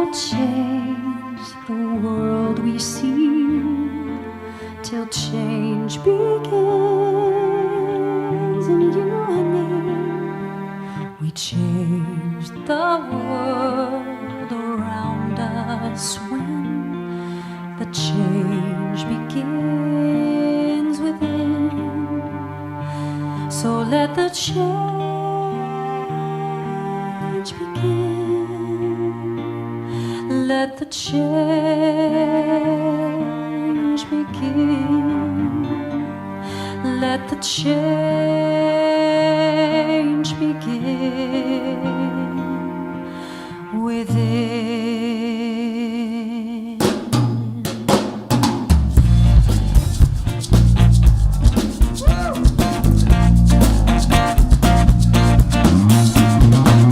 cannot change the world we see till change begins in you and me. We change the world around us when the change begins within. So let the change begin. Let the change begin. Let the change begin within.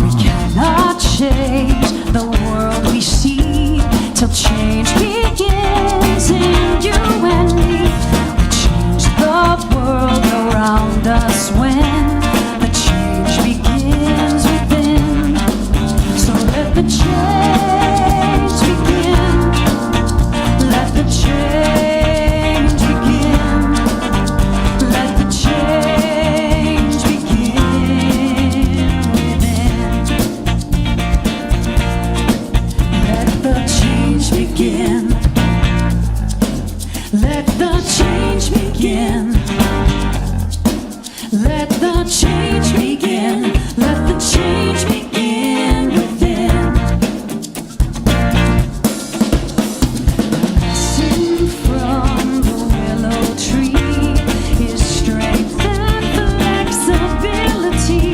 We cannot change the world we see till change begins in you and me. We change the world around us when the change begins within. So let the change begin. Let the change begin. Let the change begin within. Let the change begin. Let the change begin. Let the change begin. Let the change begin within. Sing from the willow tree is strength and flexibility.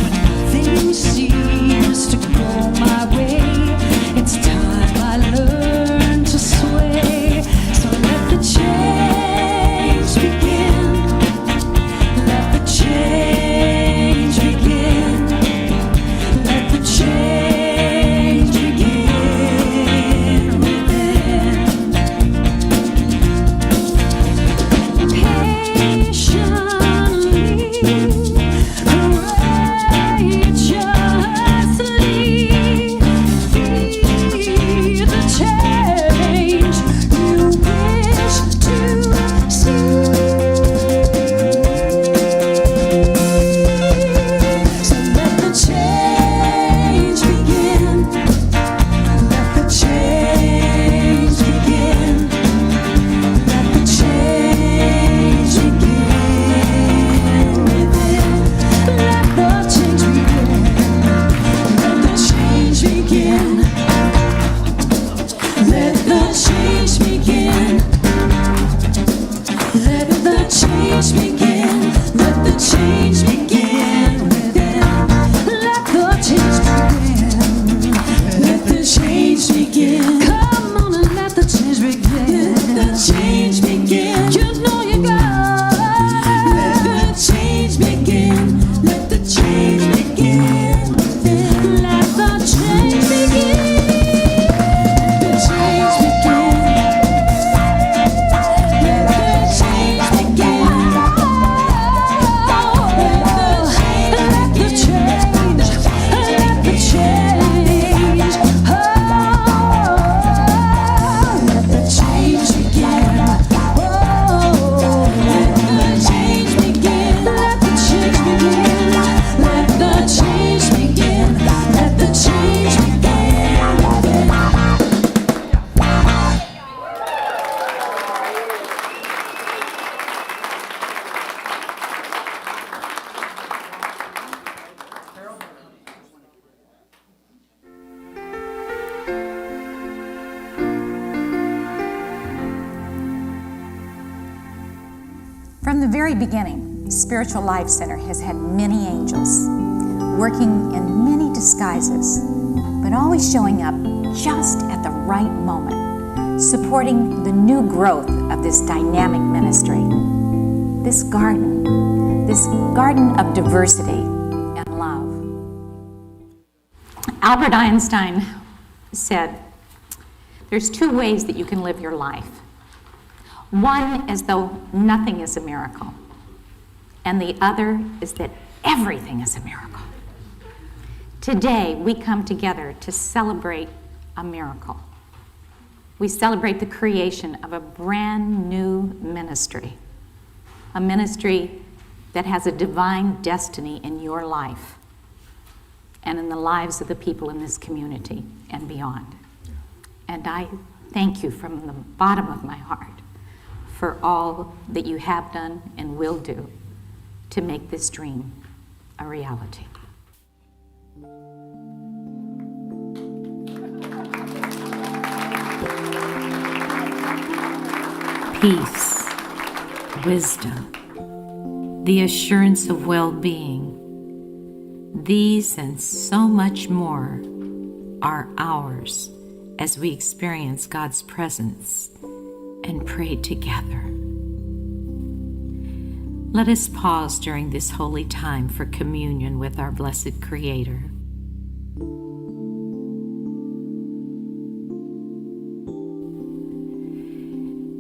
When nothing seems to go my way, it's time I learn to sway. So let the change begin. Let the change begin. Let the change begin within. Patiently, courageously, be the change you wish to see. So let the change begin. Let the change begin. Let the change begin within. Let the change begin. Let the change begin. Let the change begin. Let the change begin. Let the change begin within. Let the change begin. Let the change begin. Come on and let the change begin. Let the change begin. You know you got it. Let the change begin. Let the change begin within. Let the change begin. The change begin. Let the change begin. Let the change. Let the change. Oh, let the change begin. Oh, let the change begin. Let the change begin. Let the change begin. Let the change begin. From the very beginning, Spiritual Life Center has had many angels, working in many disguises, but always showing up just at the right moment, supporting the new growth of this dynamic ministry. This garden of diversity and love. Albert Einstein said, there's two ways that you can live your life. One is though nothing is a miracle, and the other is that everything is a miracle. Today, we come together to celebrate a miracle. We celebrate the creation of a brand new ministry, a ministry that has a divine destiny in your life and in the lives of the people in this community and beyond. And I thank you from the bottom of my heart for all that you have done and will do to make this dream a reality. Peace, wisdom, the assurance of well-being, these and so much more are ours as we experience God's presence and pray together. Let us pause during this holy time for communion with our blessed Creator.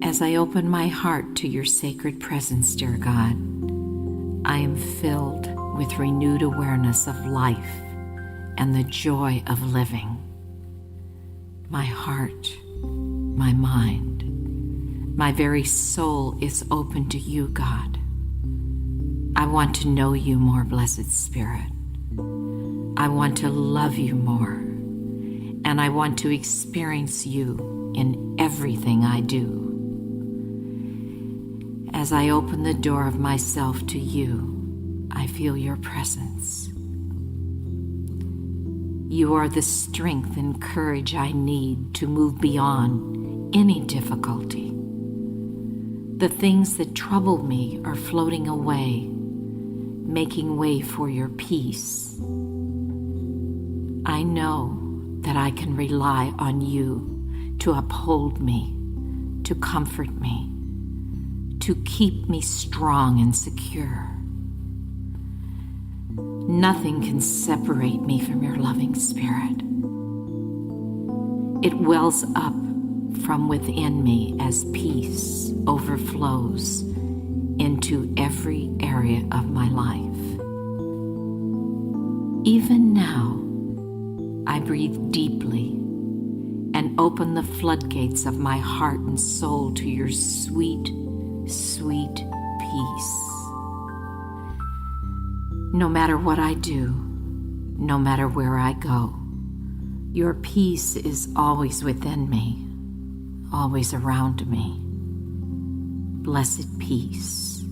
As I open my heart to your sacred presence, dear God, I am filled with renewed awareness of life and the joy of living. My heart, my mind, my very soul is open to you, God. I want to know you more, Blessed Spirit. I want to love you more, and I want to experience you in everything I do. As I open the door of myself to you, I feel your presence. You are the strength and courage I need to move beyond any difficulty. The things that trouble me are floating away, making way for your peace. I know that I can rely on you to uphold me, to comfort me, to keep me strong and secure. Nothing can separate me from your loving spirit. It wells up from within me as peace overflows into every area of my life. Even now, I breathe deeply and open the floodgates of my heart and soul to your sweet, sweet peace. No matter what I do, no matter where I go, your peace is always within me, always around me. Blessed peace,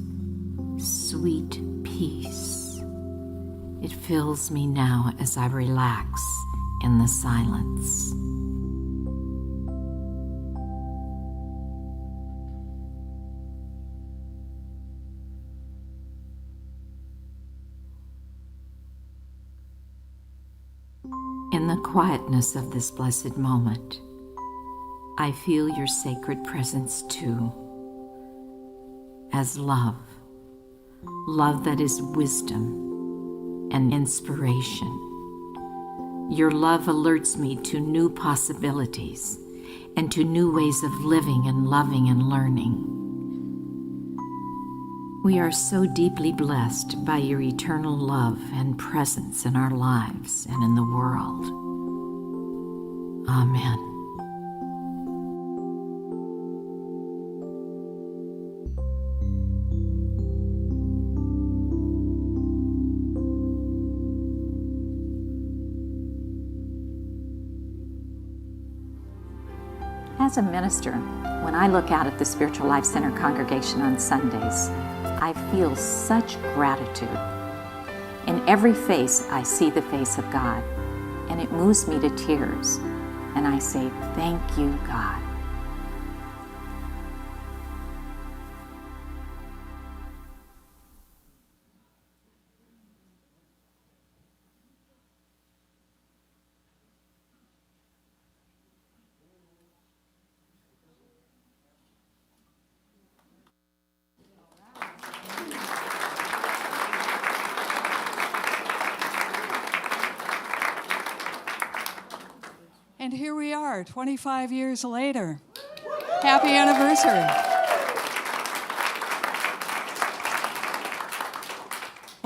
sweet peace. It fills me now as I relax in the silence. In the quietness of this blessed moment, I feel your sacred presence too, as love that is wisdom and inspiration. Your love alerts me to new possibilities and to new ways of living and loving and learning. We are so deeply blessed by your eternal love and presence in our lives and in the world. Amen. As a minister, when I look out at the Spiritual Life Center congregation on Sundays, I feel such gratitude. In every face, I see the face of God, and it moves me to tears. And I say, thank you, God. And here we are, 25 years later. Happy anniversary.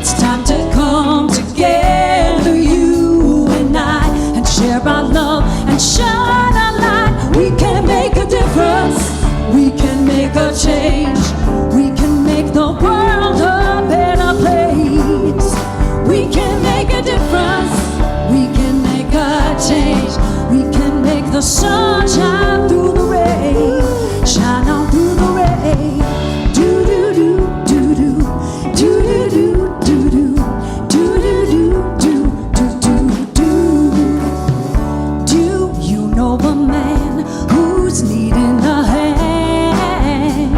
It's time to come together, you and I, and share our love and shine our light. We can make a difference. We can make a change. We can make the world a better place. We can make a difference. We can make a change. We can make the sun shine through the rain. Shine on through the rain. Do do do do do do do do do do do do do do. Do you know a man who's needing a hand?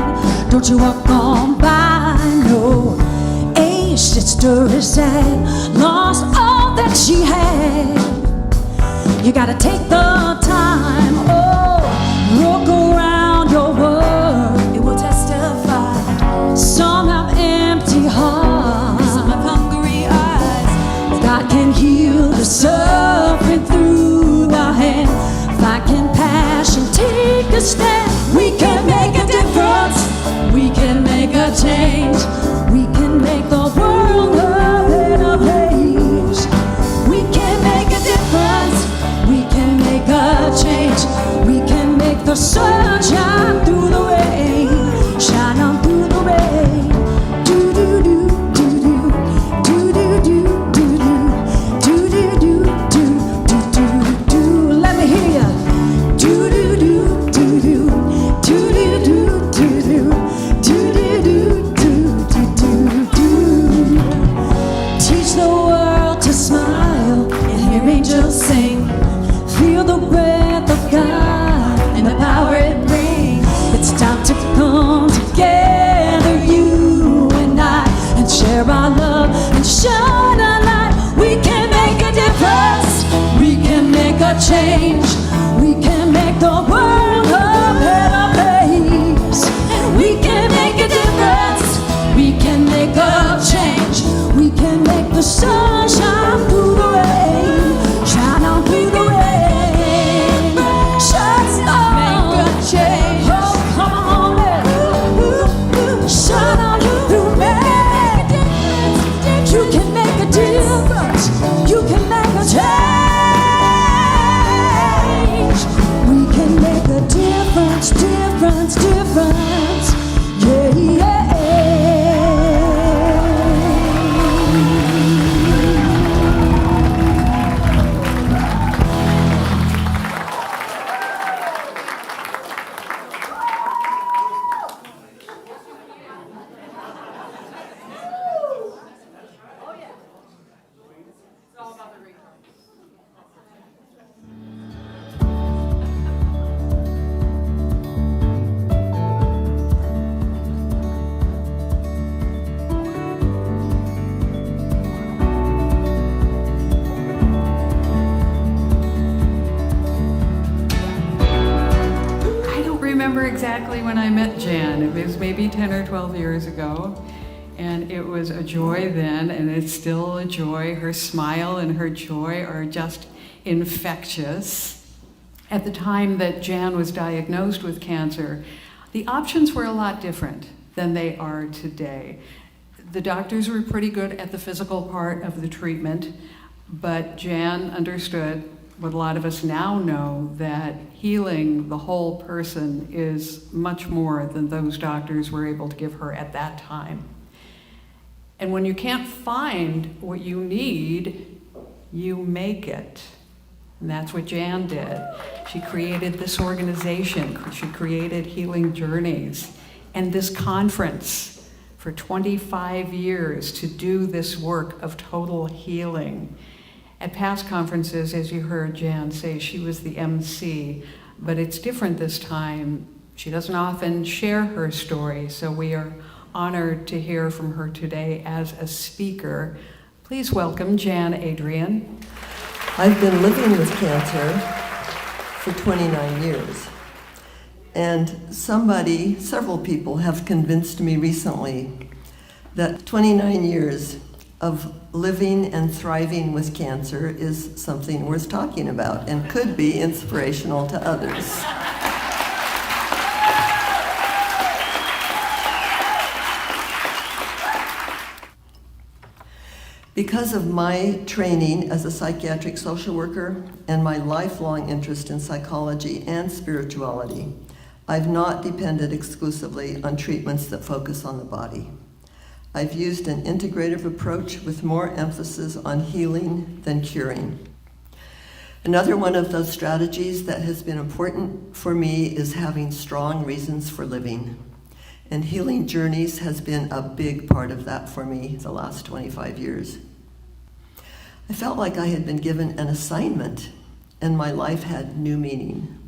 Don't you walk on by, no. A sister is sad, lost all that she had. You gotta take the time, oh, look around your world. It will testify. Some have empty hearts, some have hungry eyes. God can heal the suffering through the hand. If I can passion, take a stand. We can make a difference. We can make a change. We can make the world a better place. We can make a difference. We can make a change. We can make the sun shine through the rain. Shine on through the rain. Do do do do do do do do do do do do do do do. Let me hear ya. Do do do do do do do do do do do do do do. Teach the world to smile and hear angels sing. Feel the breath of God and the power it brings. It's time to come together, you and I, and share our love and shine our light. We can make a difference. We can make a change. We can make the world a better place. And we can make a difference. We can make a change. We can make the sun shine through the rain. Shine on through the rain. Shine on. Make a change. Oh, come on, man. Shine on through me. You can make a difference. You can make a change. We can make a difference, difference, difference. Yeah, yeah. Exactly when I met Jan. It was maybe 10 or 12 years ago, and it was a joy then, and it's still a joy. Her smile and her joy are just infectious. At the time that Jan was diagnosed with cancer, the options were a lot different than they are today. The doctors were pretty good at the physical part of the treatment, but Jan understood what a lot of us now know, that healing the whole person is much more than those doctors were able to give her at that time. And when you can't find what you need, you make it. And that's what Jan did. She created this organization. She created Healing Journeys and this conference for 25 years to do this work of total healing. At past conferences, as you heard Jan say, she was the MC, but it's different this time. She doesn't often share her story, so we are honored to hear from her today as a speaker. Please welcome Jan Adrian. I've been living with cancer for 29 years, and several people have convinced me recently that 29 years of living and thriving with cancer is something worth talking about and could be inspirational to others. Because of my training as a psychiatric social worker and my lifelong interest in psychology and spirituality, I've not depended exclusively on treatments that focus on the body. I've used an integrative approach with more emphasis on healing than curing. Another one of those strategies that has been important for me is having strong reasons for living. And healing journeys has been a big part of that for me the last 25 years. I felt like I had been given an assignment and my life had new meaning.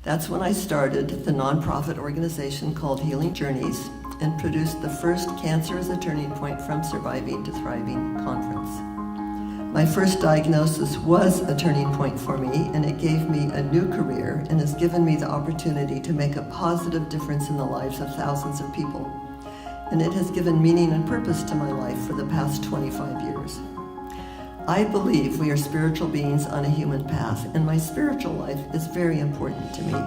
That's when I started the nonprofit organization called Healing Journeys and produced the first Cancer as a Turning Point from Surviving to Thriving conference. My first diagnosis was a turning point for me, and it gave me a new career and has given me the opportunity to make a positive difference in the lives of thousands of people. And it has given meaning and purpose to my life for the past 25 years. I believe we are spiritual beings on a human path, and my spiritual life is very important to me.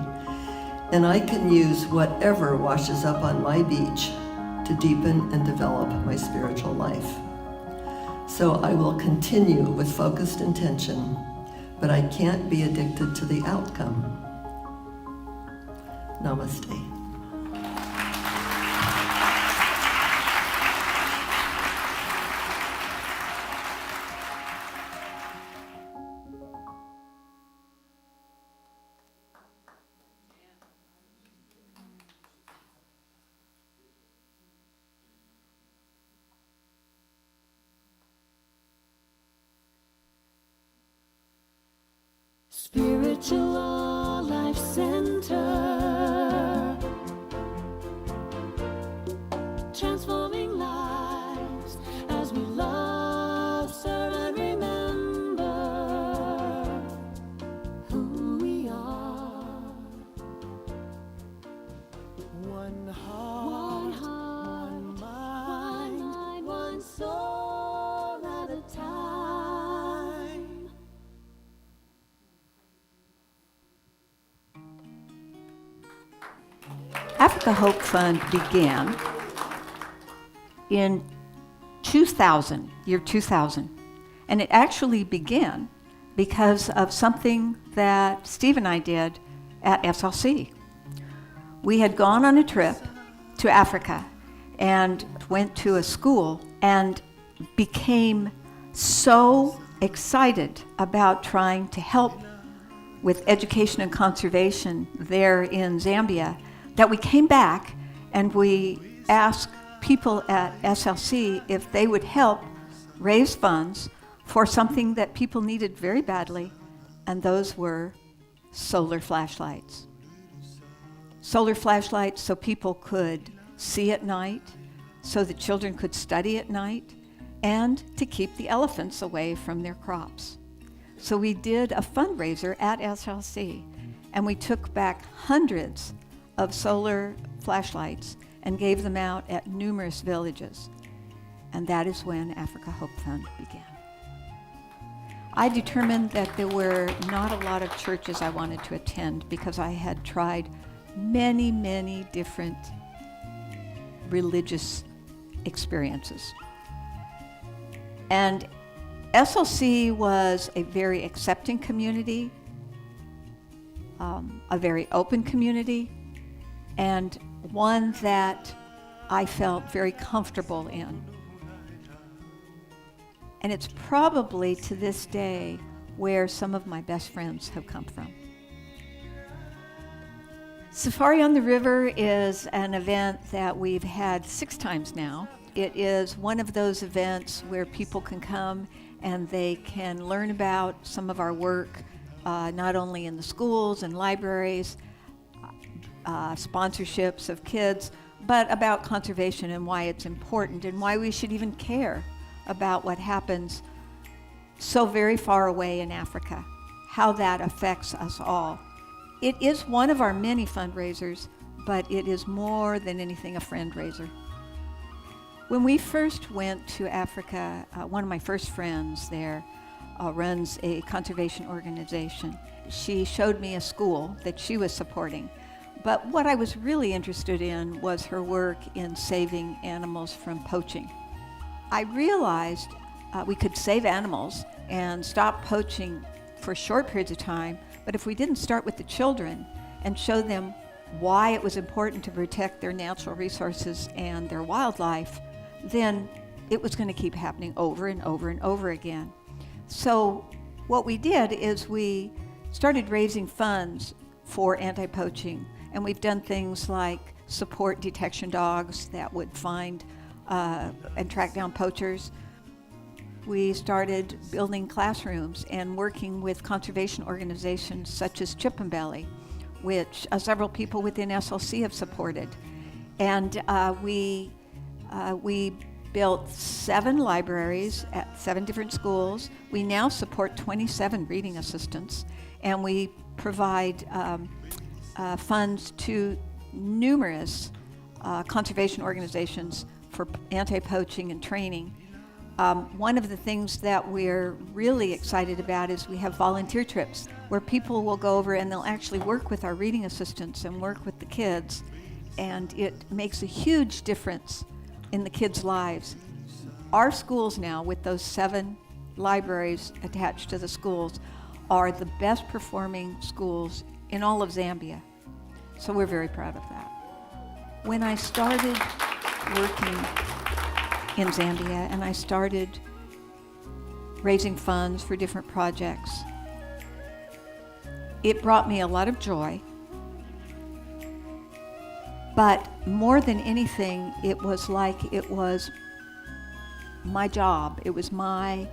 And I can use whatever washes up on my beach to deepen and develop my spiritual life. So I will continue with focused intention, but I can't be addicted to the outcome. Namaste. Spiritual Life Center, transforming lives as we love, serve, and remember who we are. One heart, one mind, one soul at a time. Africa Hope Fund began in year 2000. And it actually began because of something that Steve and I did at SLC. We had gone on a trip to Africa and went to a school and became so excited about trying to help with education and conservation there in Zambia that we came back and we asked people at SLC if they would help raise funds for something that people needed very badly, and those were solar flashlights. Solar flashlights so people could see at night, so the children could study at night, and to keep the elephants away from their crops. So we did a fundraiser at SLC, and we took back hundreds of solar flashlights and gave them out at numerous villages. And that is when Africa Hope Fund began. I determined that there were not a lot of churches I wanted to attend because I had tried many, many different religious experiences. And SLC was a very accepting community, a very open community, and one that I felt very comfortable in. And it's probably to this day where some of my best friends have come from. Safari on the River is an event that we've had 6 times now. It is one of those events where people can come and they can learn about some of our work, not only in the schools and libraries, sponsorships of kids, but about conservation and why it's important and why we should even care about what happens so very far away in Africa, how that affects us all. It is one of our many fundraisers, but it is more than anything a friend-raiser. When we first went to Africa, one of my first friends there runs a conservation organization. She showed me a school that she was supporting. But what I was really interested in was her work in saving animals from poaching. I realized we could save animals and stop poaching for short periods of time, but if we didn't start with the children and show them why it was important to protect their natural resources and their wildlife, then it was going to keep happening over and over and over again. So what we did is we started raising funds for anti-poaching, and we've done things like support detection dogs that would find and track down poachers. We started building classrooms and working with conservation organizations such as Chip and Belly, which several people within SLC have supported. And we built 7 libraries at 7 different schools. We now support 27 reading assistants, and we provide funds to numerous conservation organizations for anti-poaching and training. One of the things that we're really excited about is we have volunteer trips where people will go over and they'll actually work with our reading assistants and work with the kids, and it makes a huge difference in the kids' lives. Our schools now, with those 7 libraries attached to the schools, are the best performing schools in all of Zambia. So we're very proud of that. When I started working in Zambia and I started raising funds for different projects, it brought me a lot of joy. But more than anything, it was like it was my job. It was my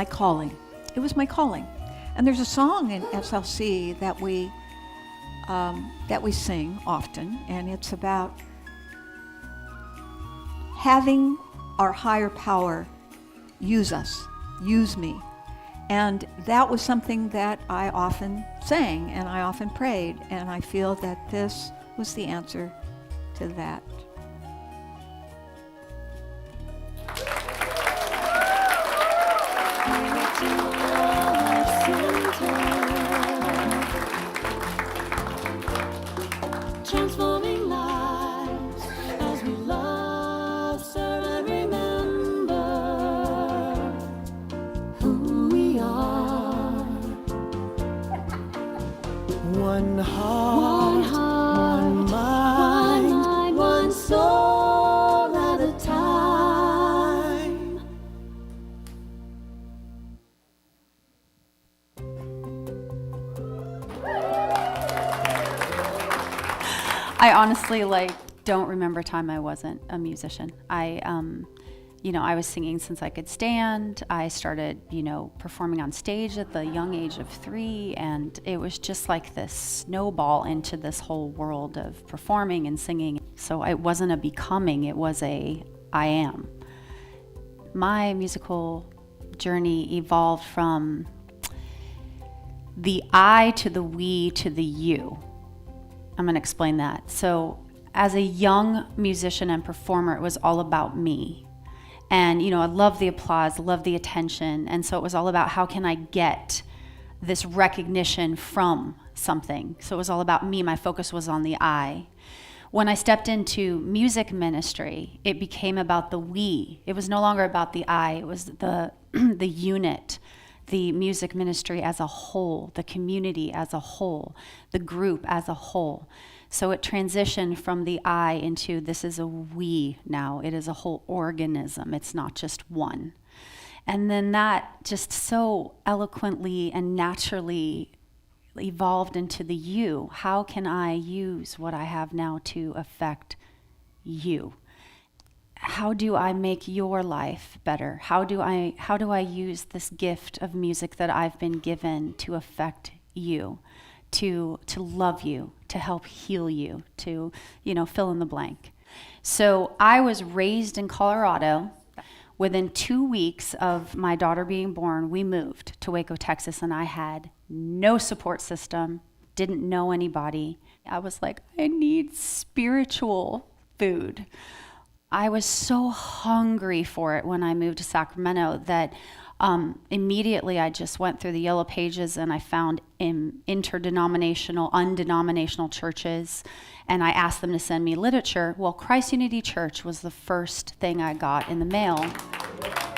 calling. It was my calling. And there's a song in SLC that we sing often, and it's about having our higher power use us, use me. And that was something that I often sang and I often prayed, and I feel that this was the answer to that. Transforming lives as we love, serve, and remember who we are. One heart, One heart, one mind, one soul at a time. I honestly don't remember a time I wasn't a musician. I was singing since I could stand. I started, performing on stage at the young age of 3, and it was just like this snowball into this whole world of performing and singing. So it wasn't a becoming, it was a I am. My musical journey evolved from the I to the we to the you. I'm going to explain that. So as a young musician and performer, it was all about me. And, I love the applause, love the attention. And so it was all about how can I get this recognition from something. So it was all about me. My focus was on the I. When I stepped into music ministry, it became about the we. It was no longer about the I. It was the unit, the music ministry as a whole, the community as a whole, the group as a whole. So it transitioned from the I into this is a we now. It is a whole organism. It's not just one. And then that just so eloquently and naturally evolved into the you. How can I use what I have now to affect you? How do I make your life better? How do I use this gift of music that I've been given to affect you, to love you, to help heal you, to, fill in the blank. So I was raised in Colorado. Within 2 weeks of my daughter being born, we moved to Waco, Texas, and I had no support system, didn't know anybody. I was like, I need spiritual food. I was so hungry for it when I moved to Sacramento that immediately I just went through the yellow pages and I found interdenominational, undenominational churches, and I asked them to send me literature. Well, Christ Unity Church was the first thing I got in the mail.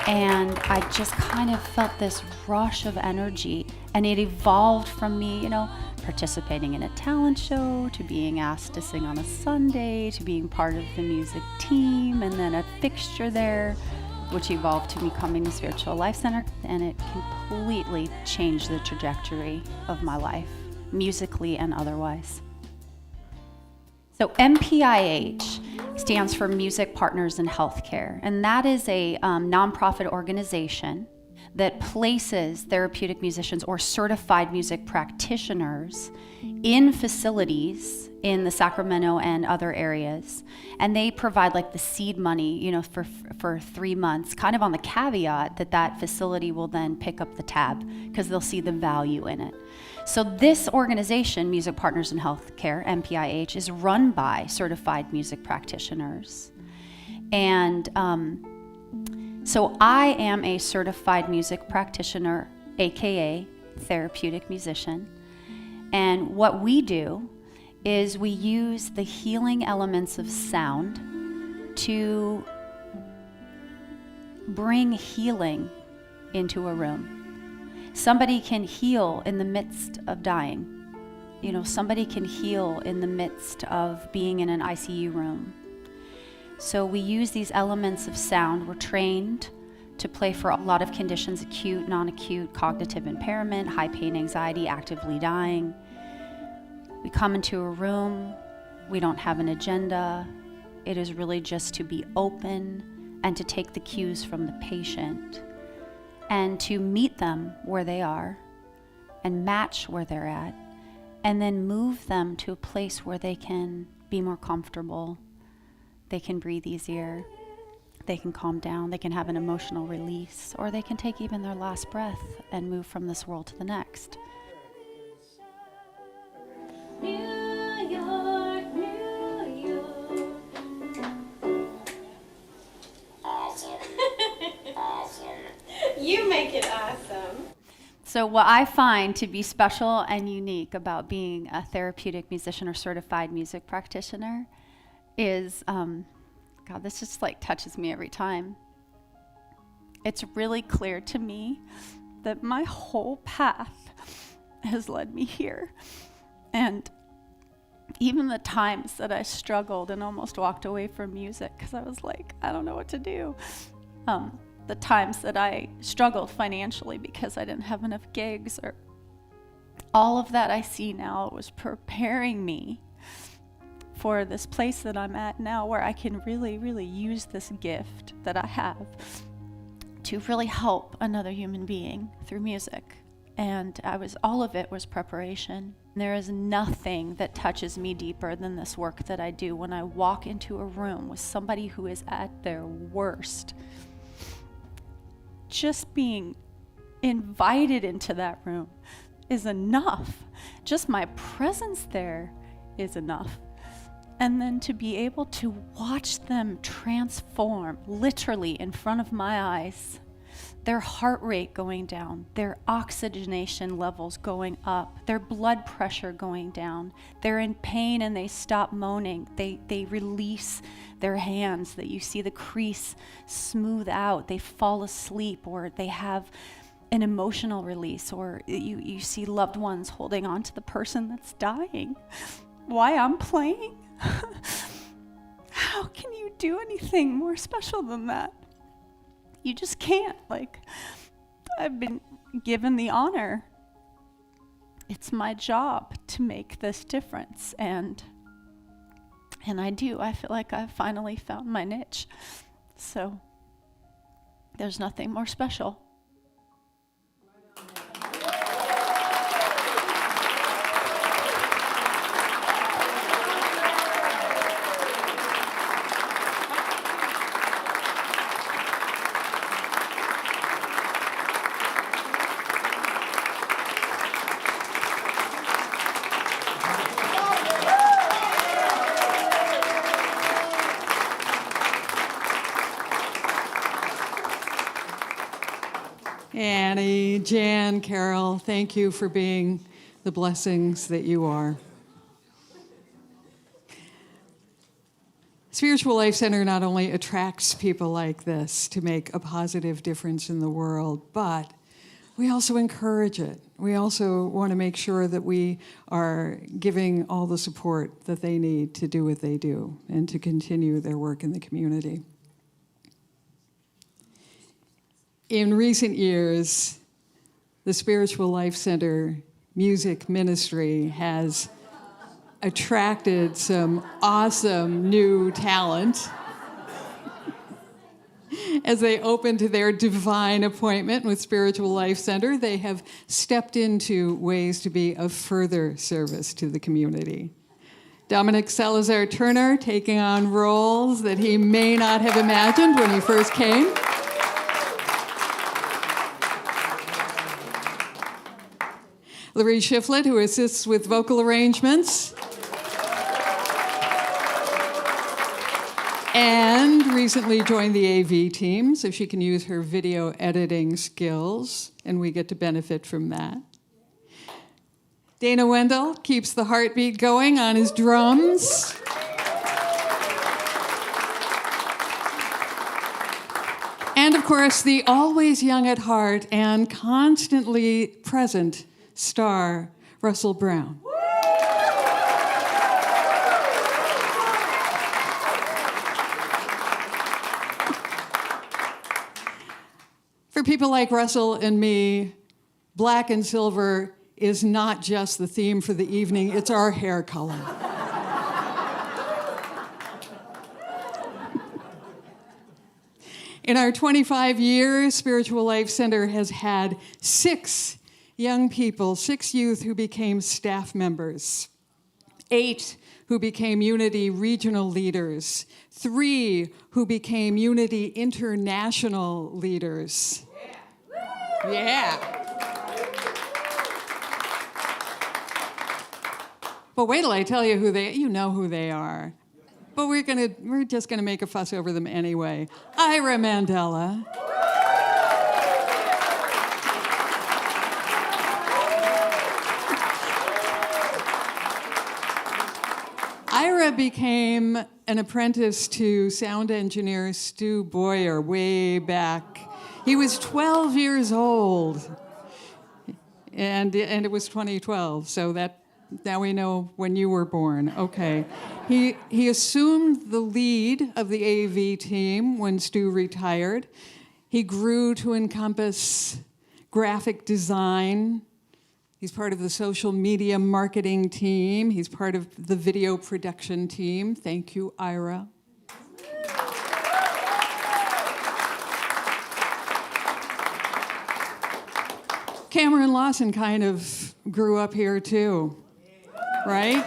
And I just kind of felt this rush of energy, and it evolved from me, participating in a talent show, to being asked to sing on a Sunday, to being part of the music team, and then a fixture there, which evolved to becoming the Spiritual Life Center. And it completely changed the trajectory of my life, musically and otherwise. So MPIH stands for Music Partners in Healthcare, and that is a nonprofit organization that places therapeutic musicians or certified music practitioners in facilities in the Sacramento and other areas. And they provide like the seed money, for 3 months, kind of on the caveat that that facility will then pick up the tab because they'll see the value in it. So this organization, Music Partners in Healthcare, MPIH, is run by certified music practitioners. And so I am a certified music practitioner, AKA therapeutic musician. And what we do is we use the healing elements of sound to bring healing into a room. Somebody can heal in the midst of dying. Somebody can heal in the midst of being in an ICU room. So we use these elements of sound. We're trained to play for a lot of conditions: acute, non-acute, cognitive impairment, high pain, anxiety, actively dying. We come into a room, we don't have an agenda. It is really just to be open and to take the cues from the patient and to meet them where they are and match where they're at, and then move them to a place where they can be more comfortable, they can breathe easier, they can calm down, they can have an emotional release, or they can take even their last breath and move from this world to the next. New York, New York. You make it awesome. So what I find to be special and unique about being a therapeutic musician or certified music practitioner is, God, this just touches me every time. It's really clear to me that my whole path has led me here. And even the times that I struggled and almost walked away from music because I was like, I don't know what to do. The times that I struggled financially because I didn't have enough gigs, or all of that I see now was preparing me for this place that I'm at now, where I can really, really use this gift that I have to really help another human being through music. And all of it was preparation. There is nothing that touches me deeper than this work that I do when I walk into a room with somebody who is at their worst. Just being invited into that room is enough. Just my presence there is enough. And then to be able to watch them transform literally in front of my eyes, their heart rate going down, their oxygenation levels going up, their blood pressure going down, they're in pain and they stop moaning, they release their hands, that you see the crease smooth out, they fall asleep, or they have an emotional release, or you see loved ones holding on to the person that's dying. Why I'm playing? How can you do anything more special than that? You just can't. I've been given the honor. It's my job to make this difference, and I do. I feel like I've finally found my niche. So there's nothing more special. Annie, Jan, Carol, thank you for being the blessings that you are. Spiritual Life Center not only attracts people like this to make a positive difference in the world, but we also encourage it. We also want to make sure that we are giving all the support that they need to do what they do and to continue their work in the community. In recent years, the Spiritual Life Center music ministry has attracted some awesome new talent as they open to their divine appointment with Spiritual Life Center. They have stepped into ways to be of further service to the community. Dominic Salazar Turner taking on roles that he may not have imagined when he first came. Larry Shiflett, who assists with vocal arrangements. And recently joined the AV team, so she can use her video editing skills, and we get to benefit from that. Dana Wendell keeps the heartbeat going on his drums. And of course, the always young at heart and constantly present star, Russell Brown. For people like Russell and me, black and silver is not just the theme for the evening, it's our hair color. In our 25 years, Spiritual Life Center has had 6 young people, 6 youth who became staff members, 8 who became Unity regional leaders, 3 who became Unity international leaders. Yeah. But wait till I tell you you know who they are. But we're just gonna make a fuss over them anyway. Ira Mandela. Ira became an apprentice to sound engineer Stu Boyer way back. He was 12 years old, and it was 2012, so now we know when you were born. Okay. He assumed the lead of the AV team when Stu retired. He grew to encompass graphic design. He's part of the social media marketing team. He's part of the video production team. Thank you, Ira. Cameron Lawson kind of grew up here too, right?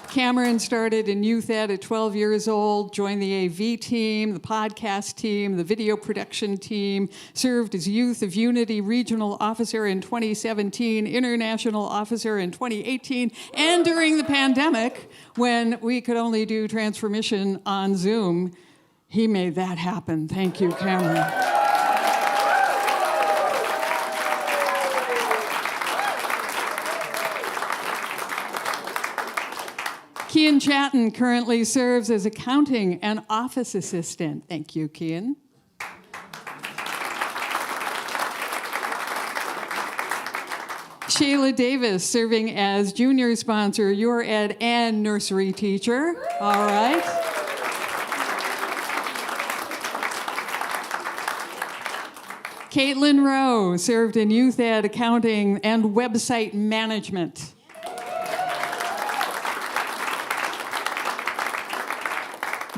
Cameron started in youth ed at 12 years old, joined the AV team, the podcast team, the video production team, served as Youth of Unity Regional Officer in 2017, International Officer in 2018, and during the pandemic, when we could only do transformation on Zoom, he made that happen. Thank you, Cameron. Kian Chatton currently serves as accounting and office assistant. Thank you, Kian. Shayla Davis serving as junior sponsor, your ed and nursery teacher. All right. Caitlin Rowe served in youth ed, accounting, and website management.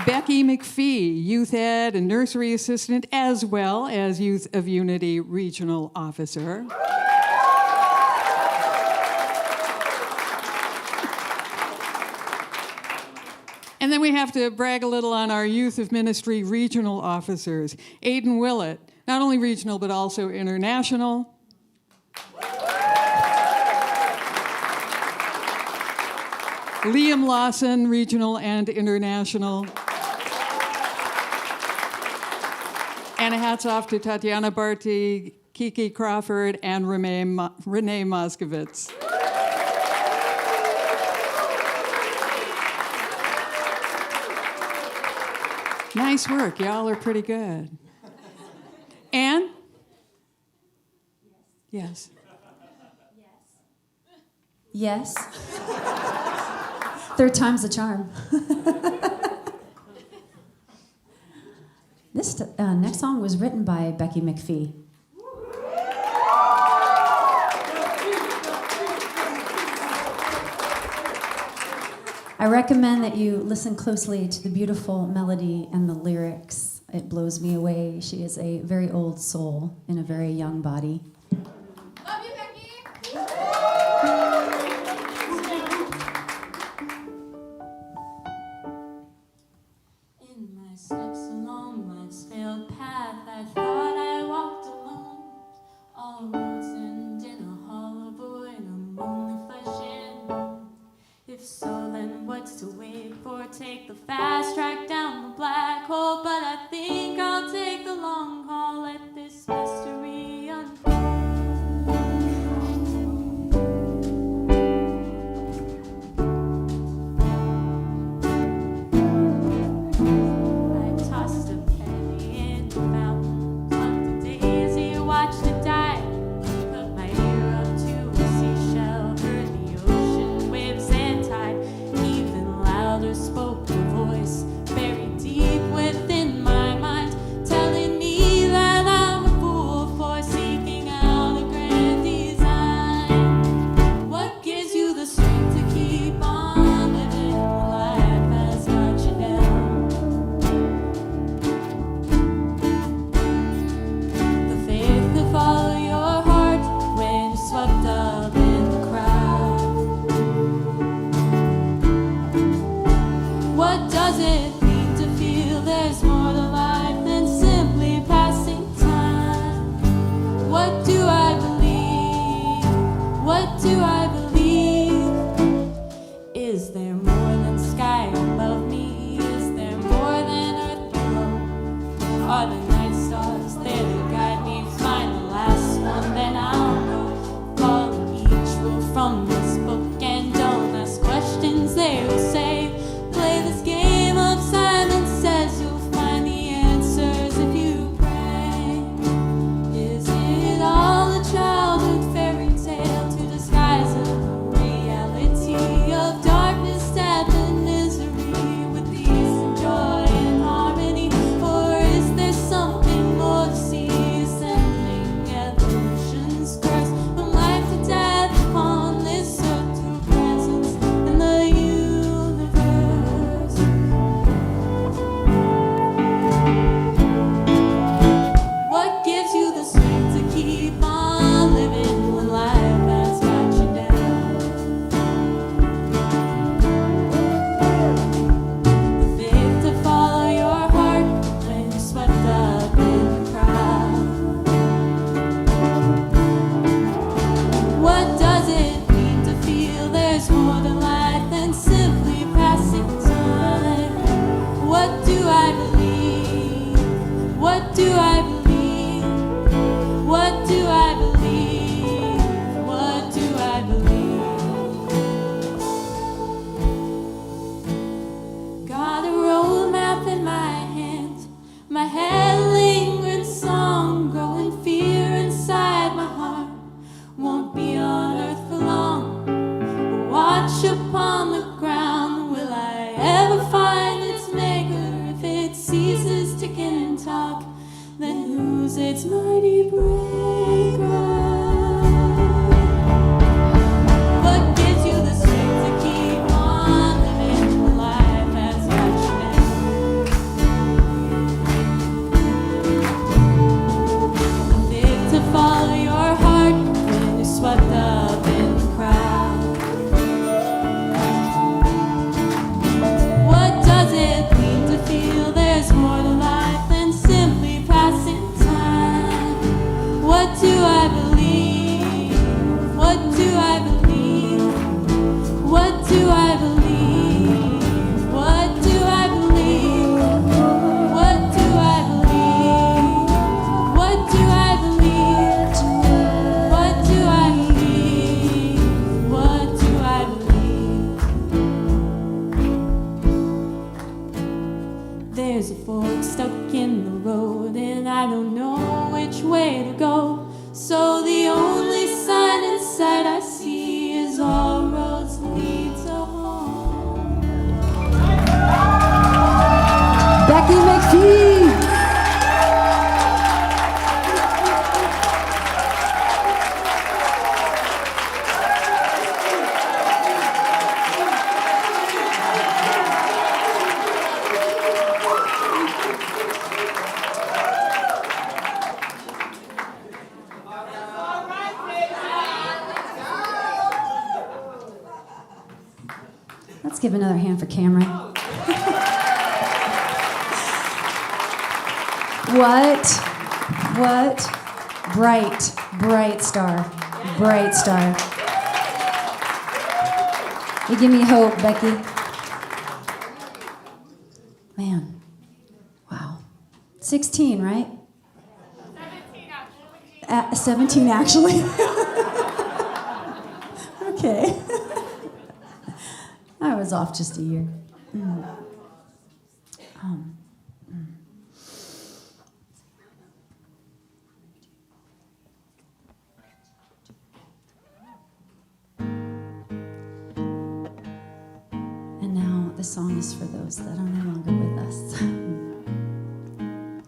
Becky McPhee, youth ed and nursery assistant, as well as Youth of Unity regional officer. And then we have to brag a little on our Youth of Ministry regional officers. Aidan Willett, not only regional, but also international. Liam Lawson, regional and international. And hats off to Tatiana Barty, Kiki Crawford, and Renee Moskovitz. Nice work. Y'all are pretty good. Anne? Yes. Yes. Third time's the charm. This next song was written by Becky McPhee. I recommend that you listen closely to the beautiful melody and the lyrics. It blows me away. She is a very old soul in a very young body. Love you, Becky. In my steps along life's failed path, I thought I walked alone. All roads end in a hollow void, I'm only flesh and bone. If so, then what's to wait for? Take the fast track down the black hole, but I think I'll take the long haul. Let this mystery unfold. I tossed a penny in the fountain, plucked a daisy, watched it die. Put my ear up to a seashell, heard the ocean waves and tide. Even louder spoke a voice buried deep within my mind, telling me that I'm a fool for seeking out a grand design. What gives you the strength to keep on living when life has got you down? The faith to follow your heart when you're swept up in the crowd. What does it mean to feel there's more to life than simply passing time? What do I believe? What do I believe? Is there more than sky above me? Is there more than earth below? Are the night stars there to guide me? Find the last one, then I'll know. Follow each rule from this book and don't ask questions, they will say. Play this game of silence, says you'll find the answers if you pray. Is it all a childhood fairy tale to disguise a reality of darkness, sadness, and misery with peace and joy and harmony? Or is there something more to see, sending evolution's curse from life to death upon this earth to presence in the universe? What gives you the strength to keep on living when life has got you down? The faith to follow your heart when you're swept up in the crowd. What does it mean to feel there's more to life than simply passing time? What do I believe? What do I believe? What do I believe? What do I believe? Got a road map in my hand, my head lingering song, growing fear inside my heart. Won't be on earth for long. Watch upon the ground. Will I ever find its maker? If it ceases to kin and talk, then who's its mighty breaker? What gives you the strength to keep on living when life has got you down? There's a fork stuck in the road, and I don't know which way to go. So the only sign in sight I see is all roads lead to home. Becky McPhee. Let's give another hand for Cameron. What? Bright star. Bright star. You give me hope, Becky. Man. Wow. 16, right? 17, actually. Okay. I was off just a year. And now the song is for those that are no longer with us.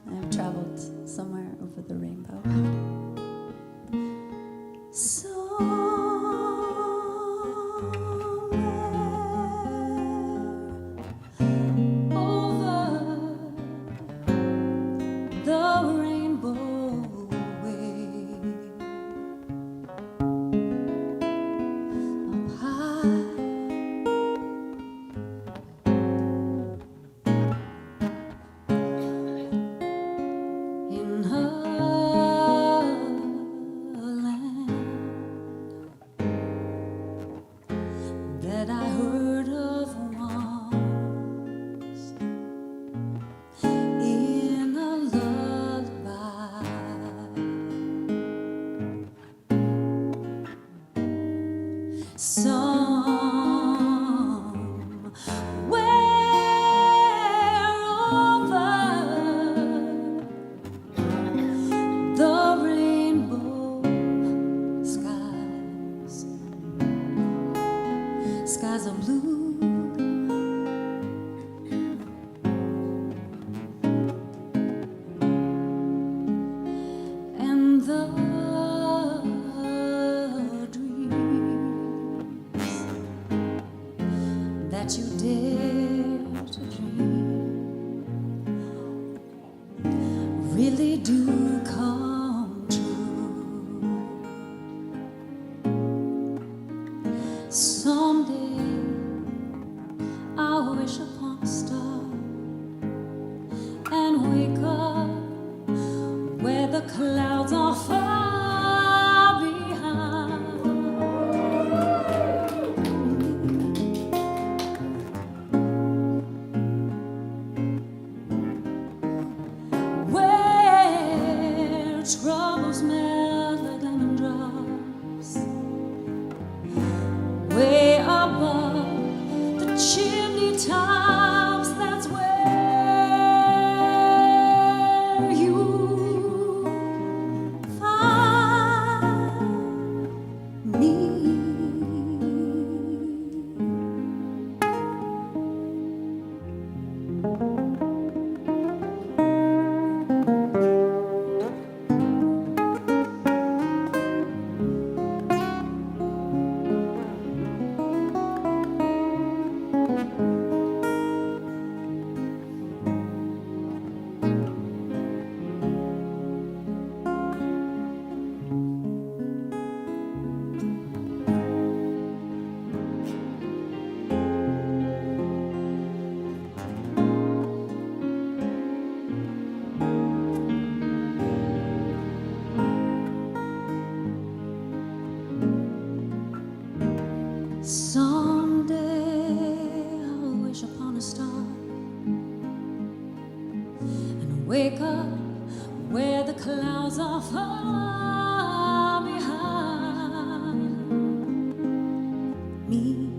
I have traveled somewhere over the rainbow. That I heard of once in a lullaby. Somewhere over the rainbow skies. Skies are blue, and the dreams that you dare to dream really do come true. Someday I'll wish upon a star and wake up where the clouds are far behind. Where troubles melt like lemon drops, way above the chimney tops, that's where you find me. Someday I'll wish upon a star and wake up where the clouds are far behind me.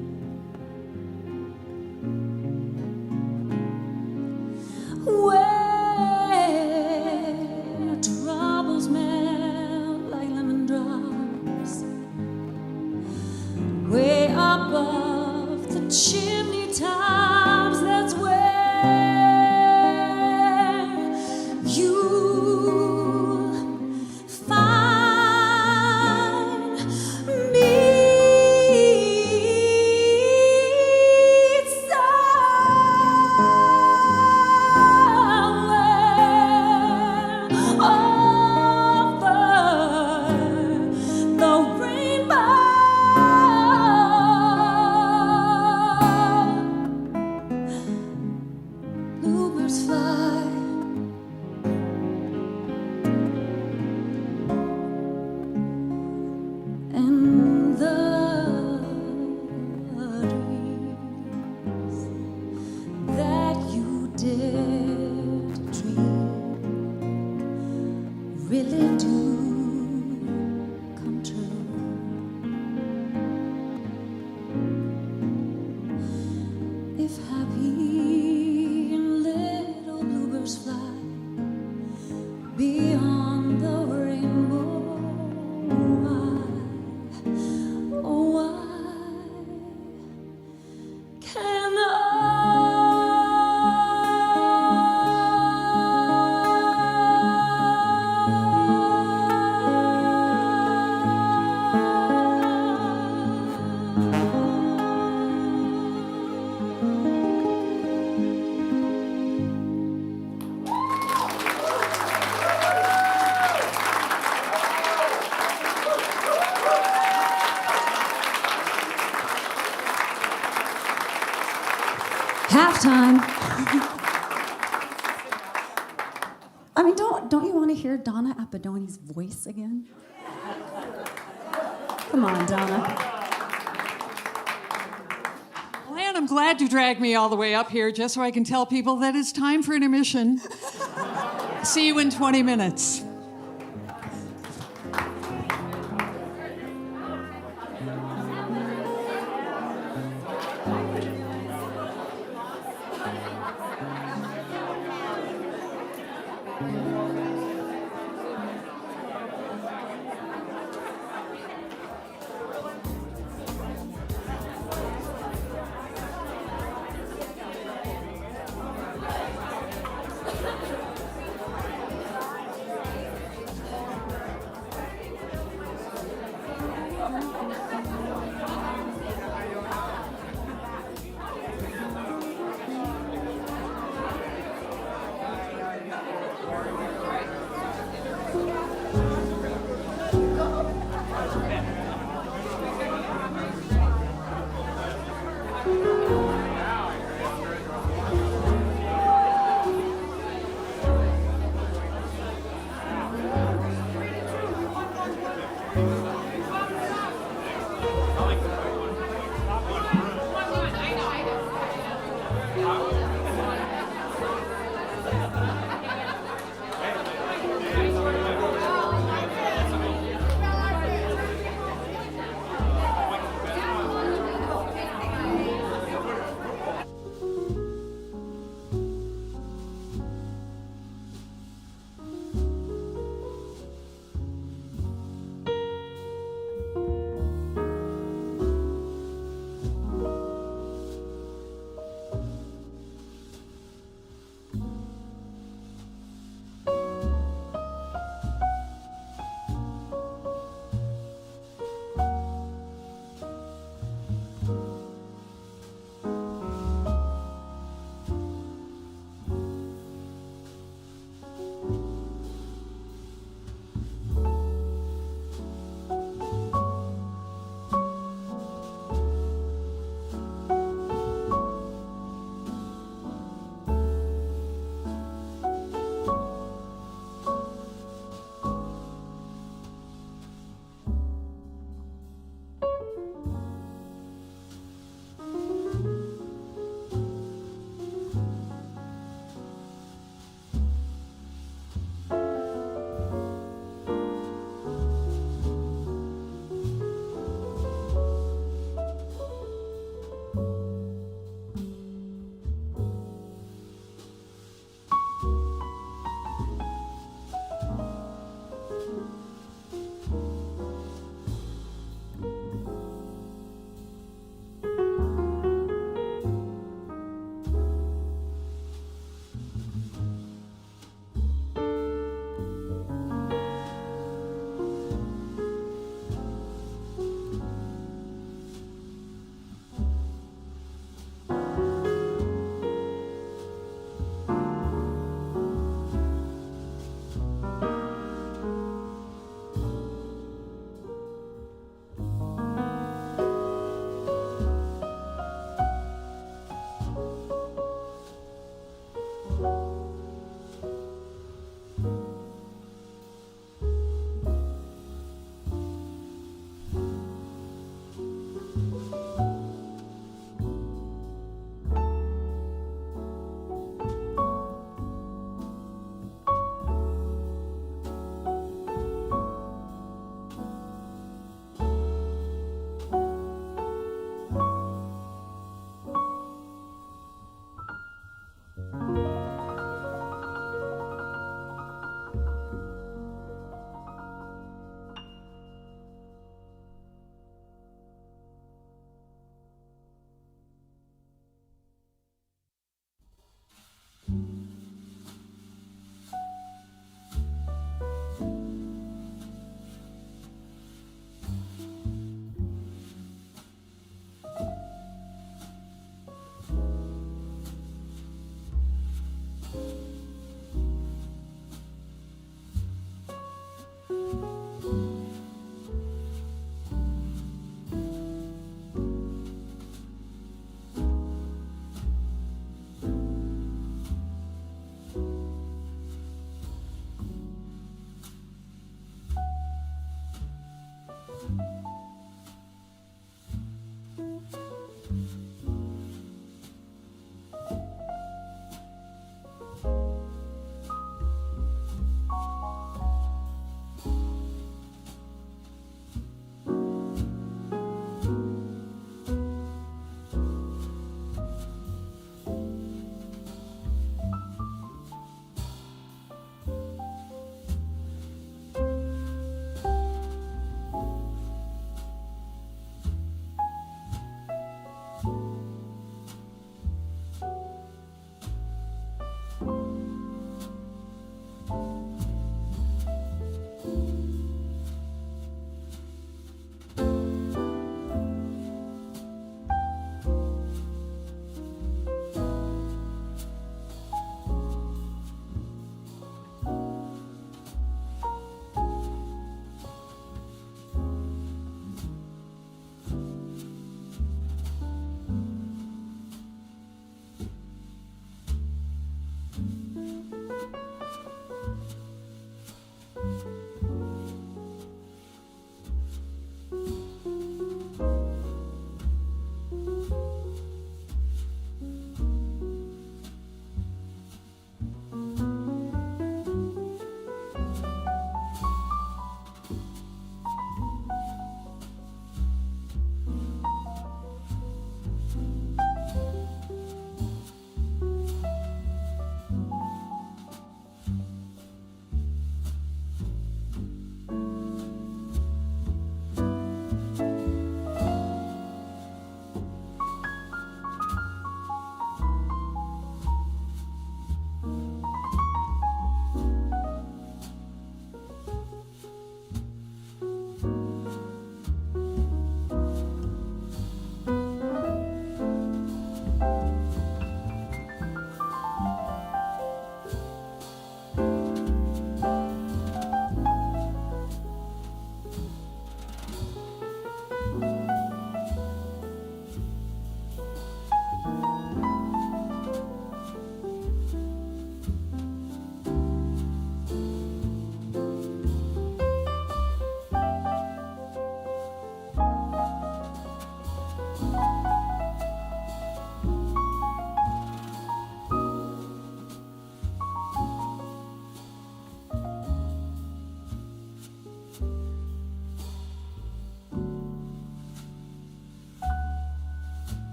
bluebirds fly. And the dreams that you dare to dream really do come true. If happy little bluebirds fly beyond the rainbow, why can halftime? I mean, don't you want to hear Donna Appadoni's voice again? Come on, Donna. Well, Ann, I'm glad you dragged me all the way up here just so I can tell people that it's time for intermission. See you in 20 minutes.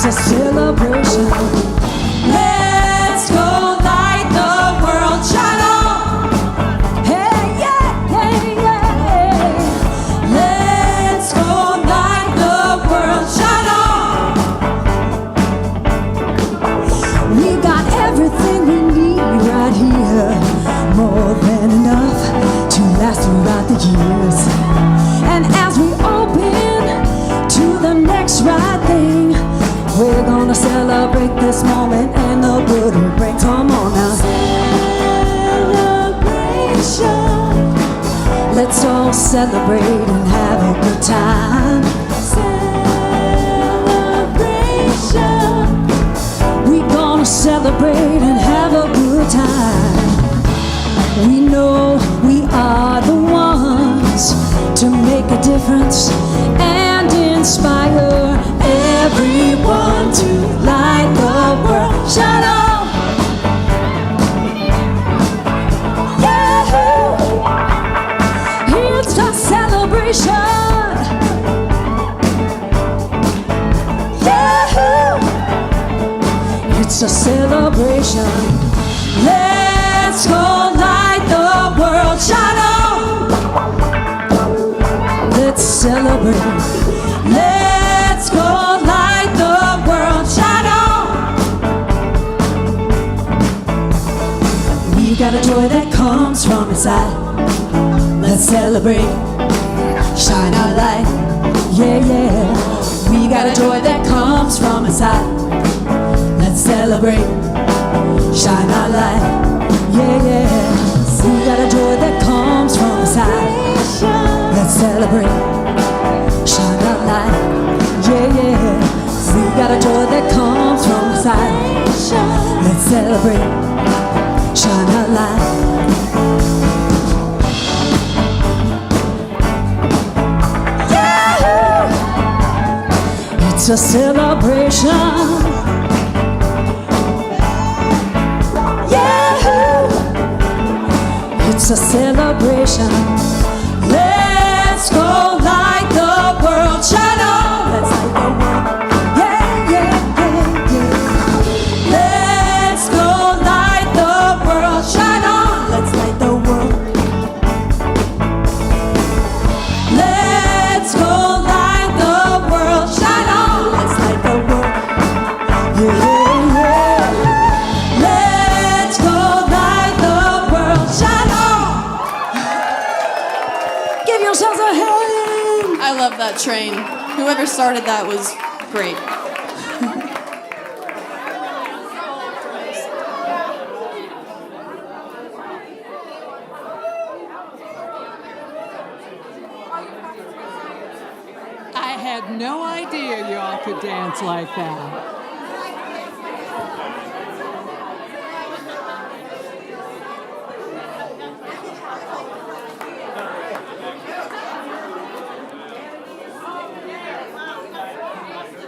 a celebration. Let's go light the world, shine on. Hey, yeah, yeah, yeah. Let's go light the world, shine on. We got everything we need right here, more than enough to last throughout the years. And as we open to the next right thing, we're gonna celebrate this moment and the good it brings. Come on now. Celebration. Let's all celebrate and have a good time. Celebration. We're gonna celebrate and have a good time. We know we are the ones to make a difference and inspire everyone to light the world. Shine on! Yeah! It's a celebration! Yeah! It's a celebration. Let's go light the world. Shine on! Let's celebrate. Let's go light the world. Shine on! We got a joy that comes from inside. Let's celebrate. Shine our light. Yeah, yeah. We got a joy that comes from inside. Let's celebrate. Shine our light. Yeah, yeah. We got a joy that comes from inside. Let's celebrate. Shine our light. Yeah, yeah. We got a joy that comes from inside. Let's celebrate. Shine our light. Yeah! It's a celebration. It's a celebration. Let's go light the world. Shine on. Let's light the world. Yeah, yeah, yeah, yeah. Let's go light the world. Shine on. Let's light the world. Let's go light the world. Shine on. Let's light the world. Yeah, yeah. Let's go light the world. Shine on. Give yourselves a hand. I love that train. Whoever started that was great. I had no idea y'all could dance like that.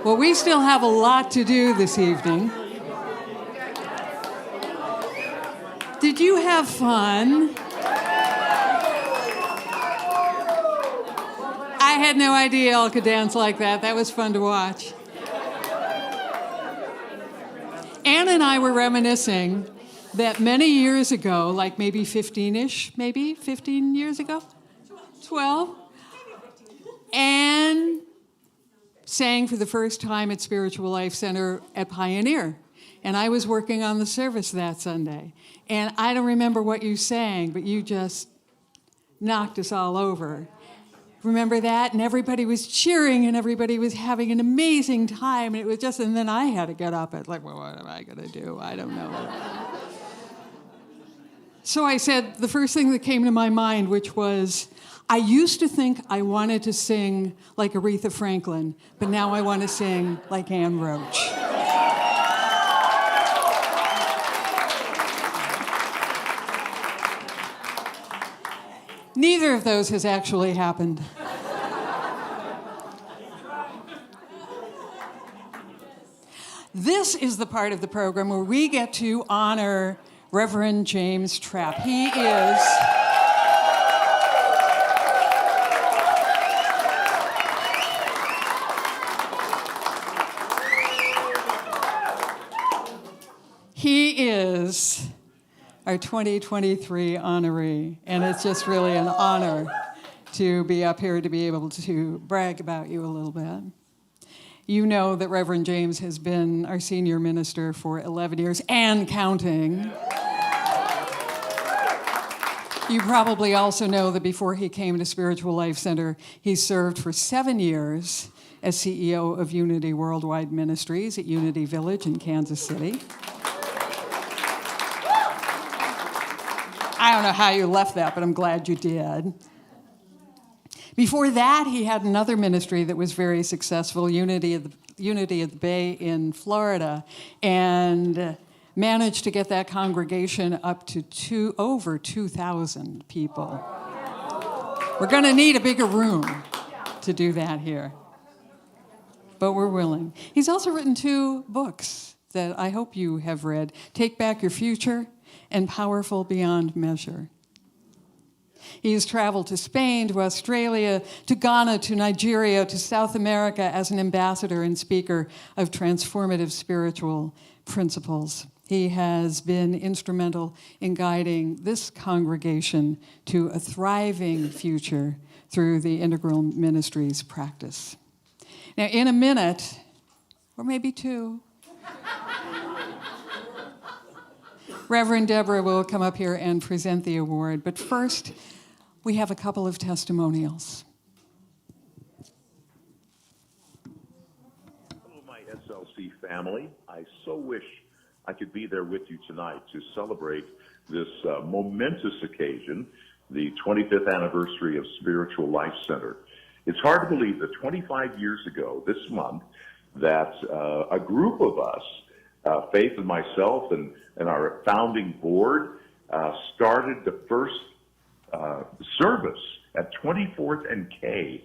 Well, we still have a lot to do this evening. Did you have fun? I had no idea y'all could dance like that. That was fun to watch. Ann and I were reminiscing that many years ago, like maybe 15-ish, maybe 15 years ago? 12? Ann sang for the first time at Spiritual Life Center at Pioneer. And I was working on the service that Sunday. And I don't remember what you sang, but you just knocked us all over. Remember that? And everybody was cheering and everybody was having an amazing time. And it was just, and then I had to get up. It's like, well, what am I going to do? I don't know. So I said the first thing that came to my mind, which was, I used to think I wanted to sing like Aretha Franklin, but now I want to sing like Ann Roach. Neither of those has actually happened. This is the part of the program where we get to honor Reverend James Trapp. He is He is our 2023 honoree, and it's just really an honor to be up here to be able to brag about you a little bit. You know that Reverend James has been our senior minister for 11 years and counting. You probably also know that before he came to Spiritual Life Center, he served for 7 years as CEO of Unity Worldwide Ministries at Unity Village in Kansas City. I don't know how you left that, but I'm glad you did. Before that, he had another ministry that was very successful, Unity of the Bay in Florida, and managed to get that congregation up to over 2,000 people. We're going to need a bigger room to do that here, but we're willing. He's also written 2 books that I hope you have read, Take Back Your Future and Powerful Beyond Measure. He's traveled to Spain, to Australia, to Ghana, to Nigeria, to South America as an ambassador and speaker of transformative spiritual principles. He has been instrumental in guiding this congregation to a thriving future through the Integral Ministries practice. Now, in a minute, or maybe 2, Reverend Deborah will come up here and present the award, but first, we have a couple of testimonials. Hello, my SLC family. I so wish I could be there with you tonight to celebrate this momentous occasion, the 25th anniversary of Spiritual Life Center. It's hard to believe that 25 years ago, this month, that a group of us, Faith and myself and our founding board, started the first service at 24th and K,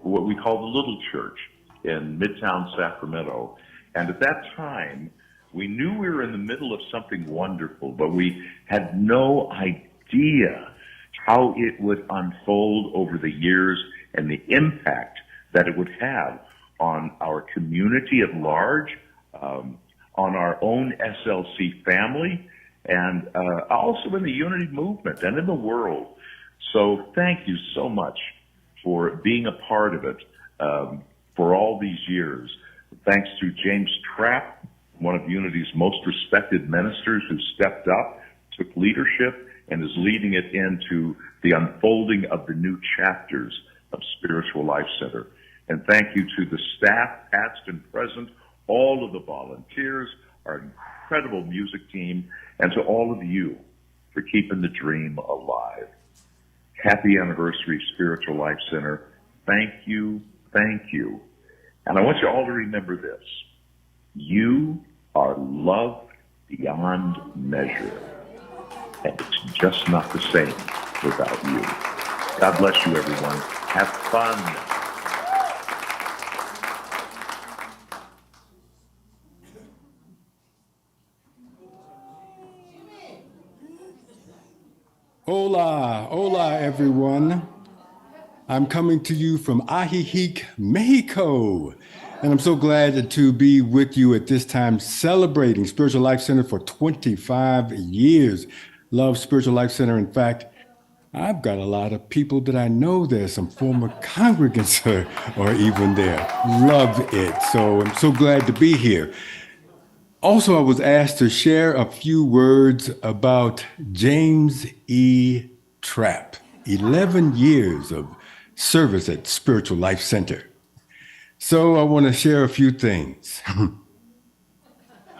what we call the Little Church in Midtown Sacramento. And at that time, we knew we were in the middle of something wonderful, but we had no idea how it would unfold over the years and the impact that it would have on our community at large, on our own SLC family, and also in the unity movement and in the world. So thank you so much for being a part of it for all these years. Thanks to James Trapp, one of Unity's most respected ministers who stepped up, took leadership, and is leading it into the unfolding of the new chapters of Spiritual Life Center. And thank you to the staff, past and present, all of the volunteers, our incredible music team, and to all of you for keeping the dream alive. Happy anniversary, Spiritual Life Center. Thank you, thank you. And I want you all to remember this. You are loved beyond measure. And it's just not the same without you. God bless you, everyone. Have fun. Hola, hola, everyone. I'm coming to you from Ajijic, Mexico. And I'm so glad to be with you at this time celebrating Spiritual Life Center for 25 years. Love Spiritual Life Center. In fact, I've got a lot of people that I know there, some former congregants are even there. Love it. So I'm so glad to be here. Also, I was asked to share a few words about James E. Trapp, 11 years of service at Spiritual Life Center. So I want to share a few things.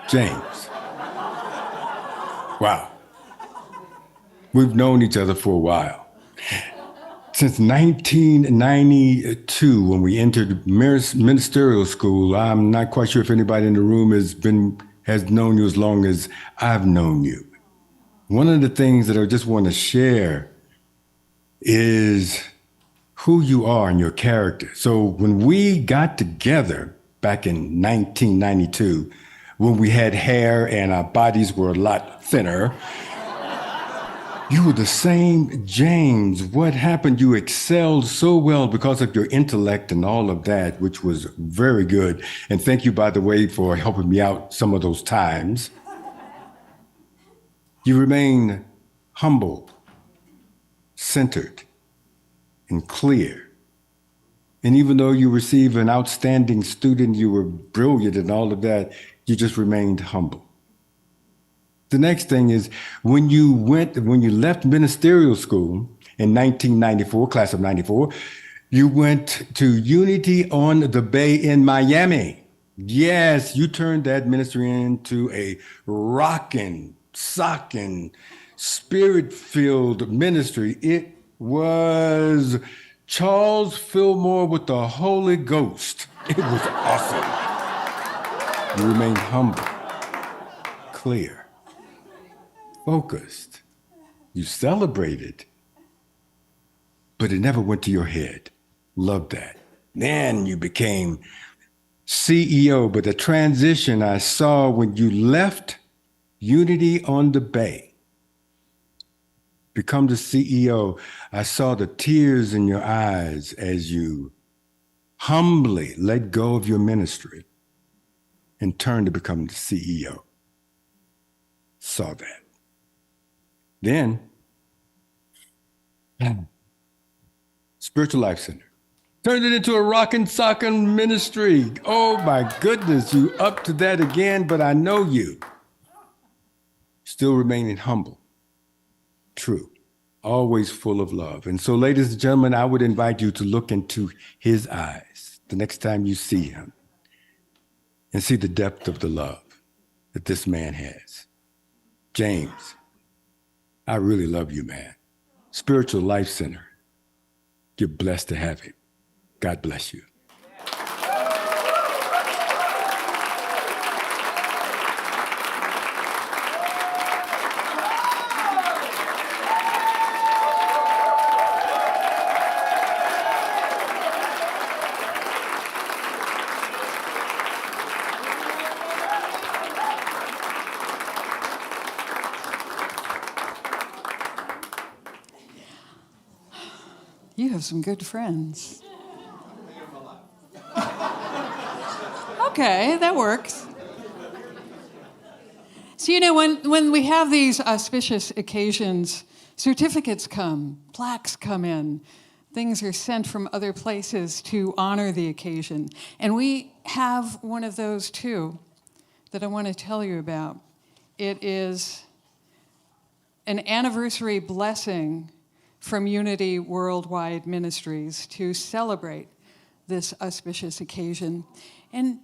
James. Wow. We've known each other for a while. Since 1992, when we entered ministerial school, I'm not quite sure if anybody in the room has known you as long as I've known you. One of the things that I just want to share is who you are and your character. So when we got together back in 1992, when we had hair and our bodies were a lot thinner, you were the same James. What happened? You excelled so well because of your intellect and all of that, which was very good. And thank you, by the way, for helping me out some of those times. You remain humble, centered, and clear. And even though you received an outstanding student, you were brilliant and all of that, you just remained humble. The next thing is when you left ministerial school in 1994, class of 94, you went to Unity on the Bay in Miami. Yes, you turned that ministry into a rockin', sockin', spirit-filled ministry. It was Charles Fillmore with the Holy Ghost. It was awesome. You remained humble, clear, focused. You celebrated, but it never went to your head. Love that. Then you became CEO, but the transition I saw when you left Unity on the Bay, become the CEO, I saw the tears in your eyes as you humbly let go of your ministry and turned to become the CEO. Saw that. Then, Spiritual Life Center. Turned it into a rockin' sockin' ministry. Oh my goodness, you up to that again, but I know you. Still remaining humble, true, always full of love. And so, ladies and gentlemen, I would invite you to look into his eyes the next time you see him and see the depth of the love that this man has. James, I really love you, man. Spiritual Life Center, you're blessed to have him. God bless you. You have some good friends. Okay, that works. So, you know, when we have these auspicious occasions, certificates come, plaques come in, things are sent from other places to honor the occasion. And we have one of those too that I want to tell you about. It is an anniversary blessing from Unity Worldwide Ministries to celebrate this auspicious occasion. And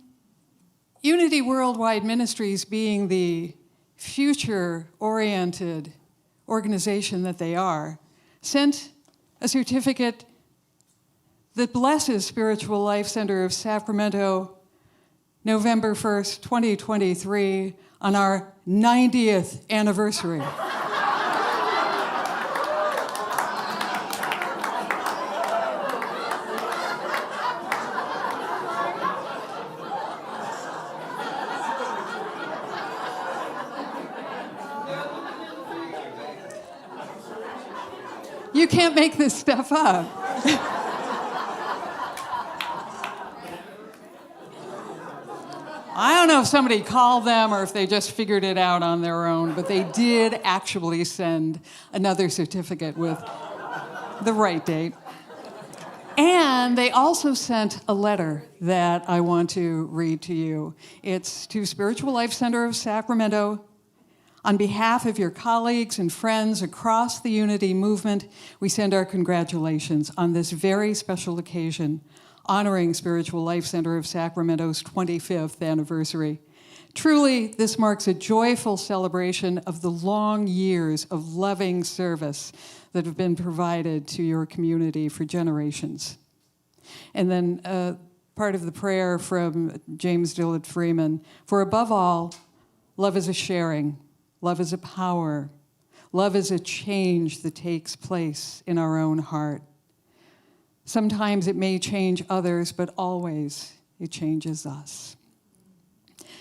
Unity Worldwide Ministries, being the future-oriented organization that they are, sent a certificate that blesses Spiritual Life Center of Sacramento November 1st, 2023, on our 90th anniversary. You can't make this stuff up. I don't know if somebody called them or if they just figured it out on their own, but they did actually send another certificate with the right date. And they also sent a letter that I want to read to you. It's to Spiritual Life Center of Sacramento. On behalf of your colleagues and friends across the Unity movement, we send our congratulations on this very special occasion, honoring Spiritual Life Center of Sacramento's 25th anniversary. Truly, this marks a joyful celebration of the long years of loving service that have been provided to your community for generations. And then part of the prayer from James Dillard Freeman, for above all, love is a sharing. Love is a power. Love is a change that takes place in our own heart. Sometimes it may change others, but always it changes us.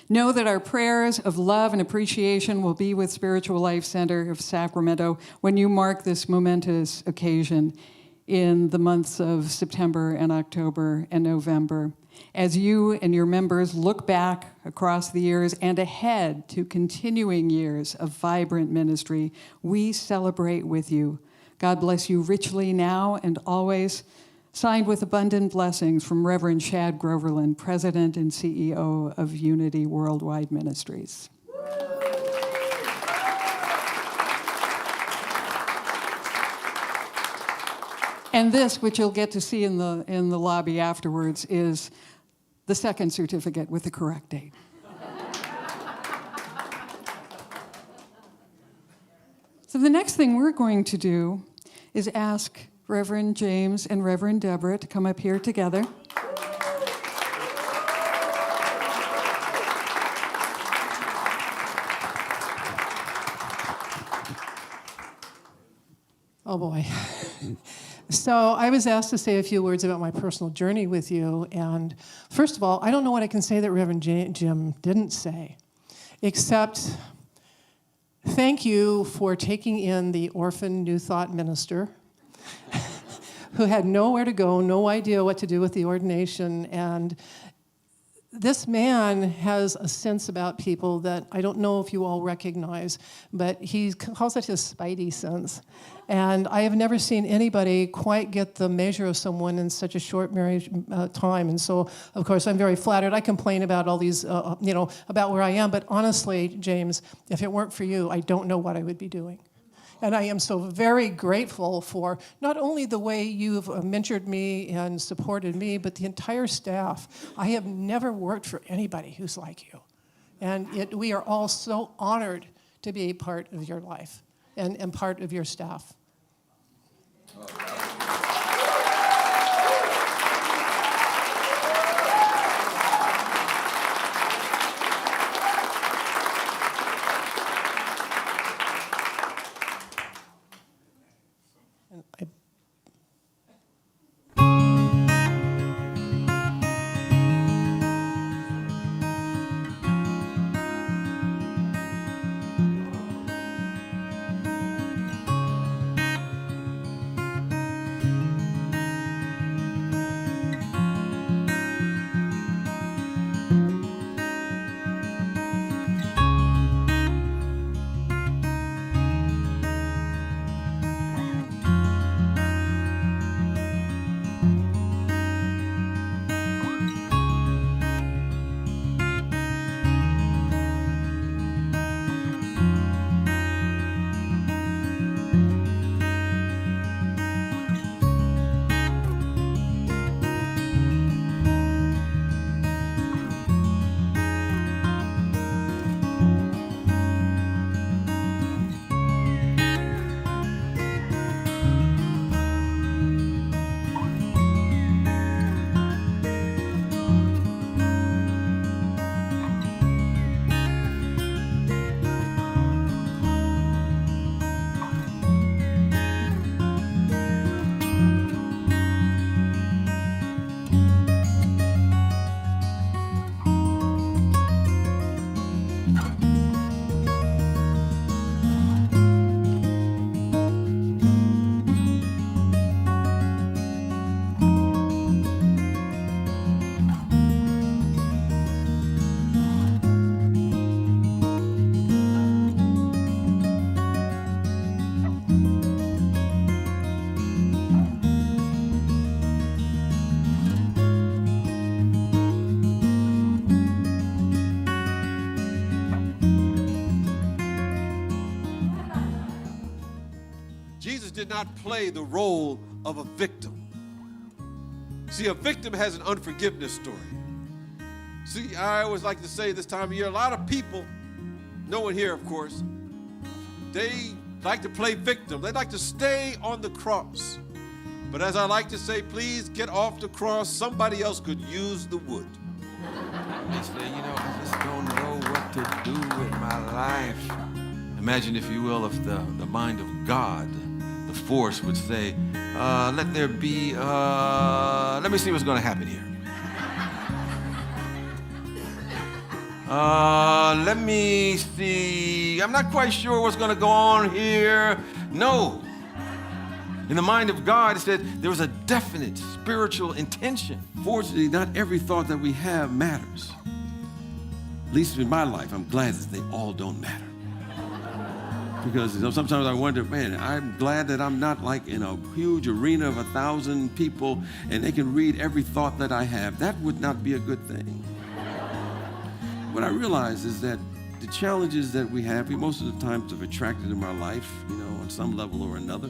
Know that our prayers of love and appreciation will be with Spiritual Life Center of Sacramento when you mark this momentous occasion. in the months of September and October and November. As you and your members look back across the years and ahead to continuing years of vibrant ministry, we celebrate with you. God bless you richly now and always. Signed with abundant blessings from Reverend Chad Groverland, President and CEO of Unity Worldwide Ministries. And this, which you'll get to see in the lobby afterwards, is the second certificate with the correct date. So the next thing we're going to do is ask Reverend James and Reverend Deborah to come up here together. Oh boy. So I was asked to say a few words about my personal journey with you. And first of all, I don't know what I can say that Reverend Jim didn't say, except thank you for taking in the orphan New Thought minister who had nowhere to go, no idea what to do with the ordination. And this man has a sense about people that I don't know if you all recognize, but he calls it his spidey sense. And I have never seen anybody quite get the measure of someone in such a short marriage time. And so, of course, I'm very flattered. I complain about all these, about where I am. But honestly, James, if it weren't for you, I don't know what I would be doing. And I am so very grateful for not only the way you've mentored me and supported me, but the entire staff. I have never worked for anybody who's like you. And we are all so honored to be part of your life and part of your staff. Did not play the role of a victim. See, a victim has an unforgiveness story. See, I always like to say this time of year, a lot of people, no one here, of course, they like to play victim. They like to stay on the cross. But as I like to say, please get off the cross. Somebody else could use the wood. They say, I just don't know what to do with my life. Imagine, if you will, if the mind of God, the force, would say, let there be, let me see what's going to happen here. Let me see, I'm not quite sure what's going to go on here. No. In the mind of God, it said there was a definite spiritual intention. Fortunately, not every thought that we have matters. At least in my life, I'm glad that they all don't matter. Because sometimes I wonder, man, I'm glad that I'm not like in a huge arena of 1,000 people and they can read every thought that I have. That would not be a good thing. What I realize is that the challenges that we have, we most of the times have attracted in our life, on some level or another,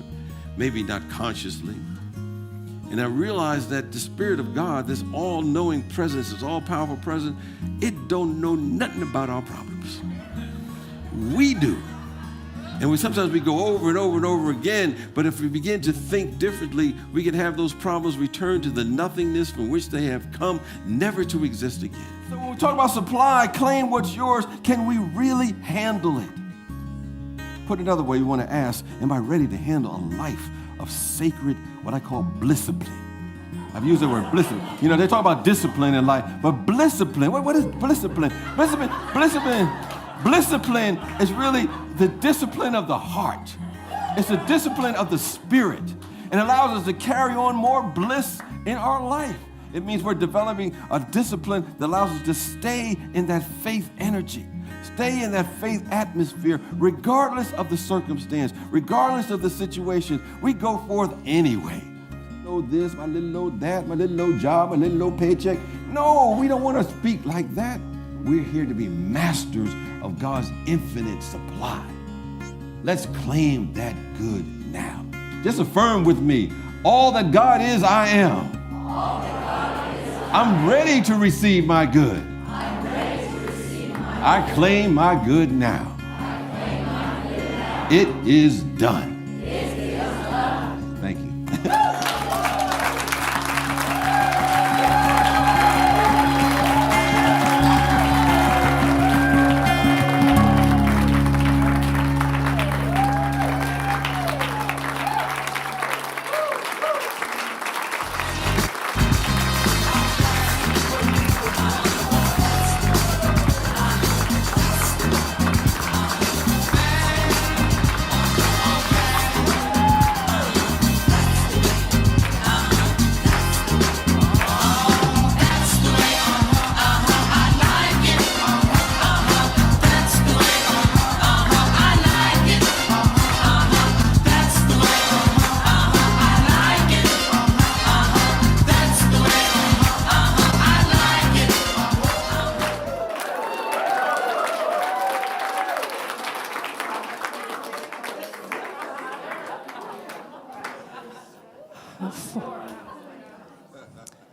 maybe not consciously. And I realize that the Spirit of God, this all-knowing presence, this all-powerful presence, it don't know nothing about our problems. We do. And sometimes we go over and over and over again, but if we begin to think differently, we can have those problems return to the nothingness from which they have come, never to exist again. So when we talk about supply, claim what's yours, can we really handle it? Put another way, you want to ask, am I ready to handle a life of sacred, what I call blissipline? I've used the word blissipline. They talk about discipline in life, but blissipline, what is blissipline? Blissipline is really the discipline of the heart. It's the discipline of the spirit. It allows us to carry on more bliss in our life. It means we're developing a discipline that allows us to stay in that faith energy, stay in that faith atmosphere, regardless of the circumstance, regardless of the situation. We go forth anyway. Oh, this, my little old that, my little old job, my little old paycheck. No, we don't want to speak like that. We're here to be masters of God's infinite supply. Let's claim that good now. Just affirm with me, all that God is, I am. I'm ready to receive my good. I claim my good now. It is done. Thank you.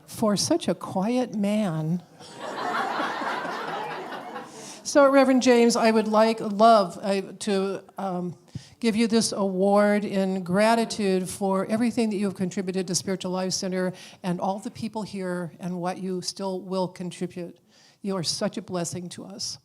For such a quiet man. So, Reverend James, I would love to give you this award in gratitude for everything that you have contributed to Spiritual Life Center and all the people here and what you still will contribute. You are such a blessing to us.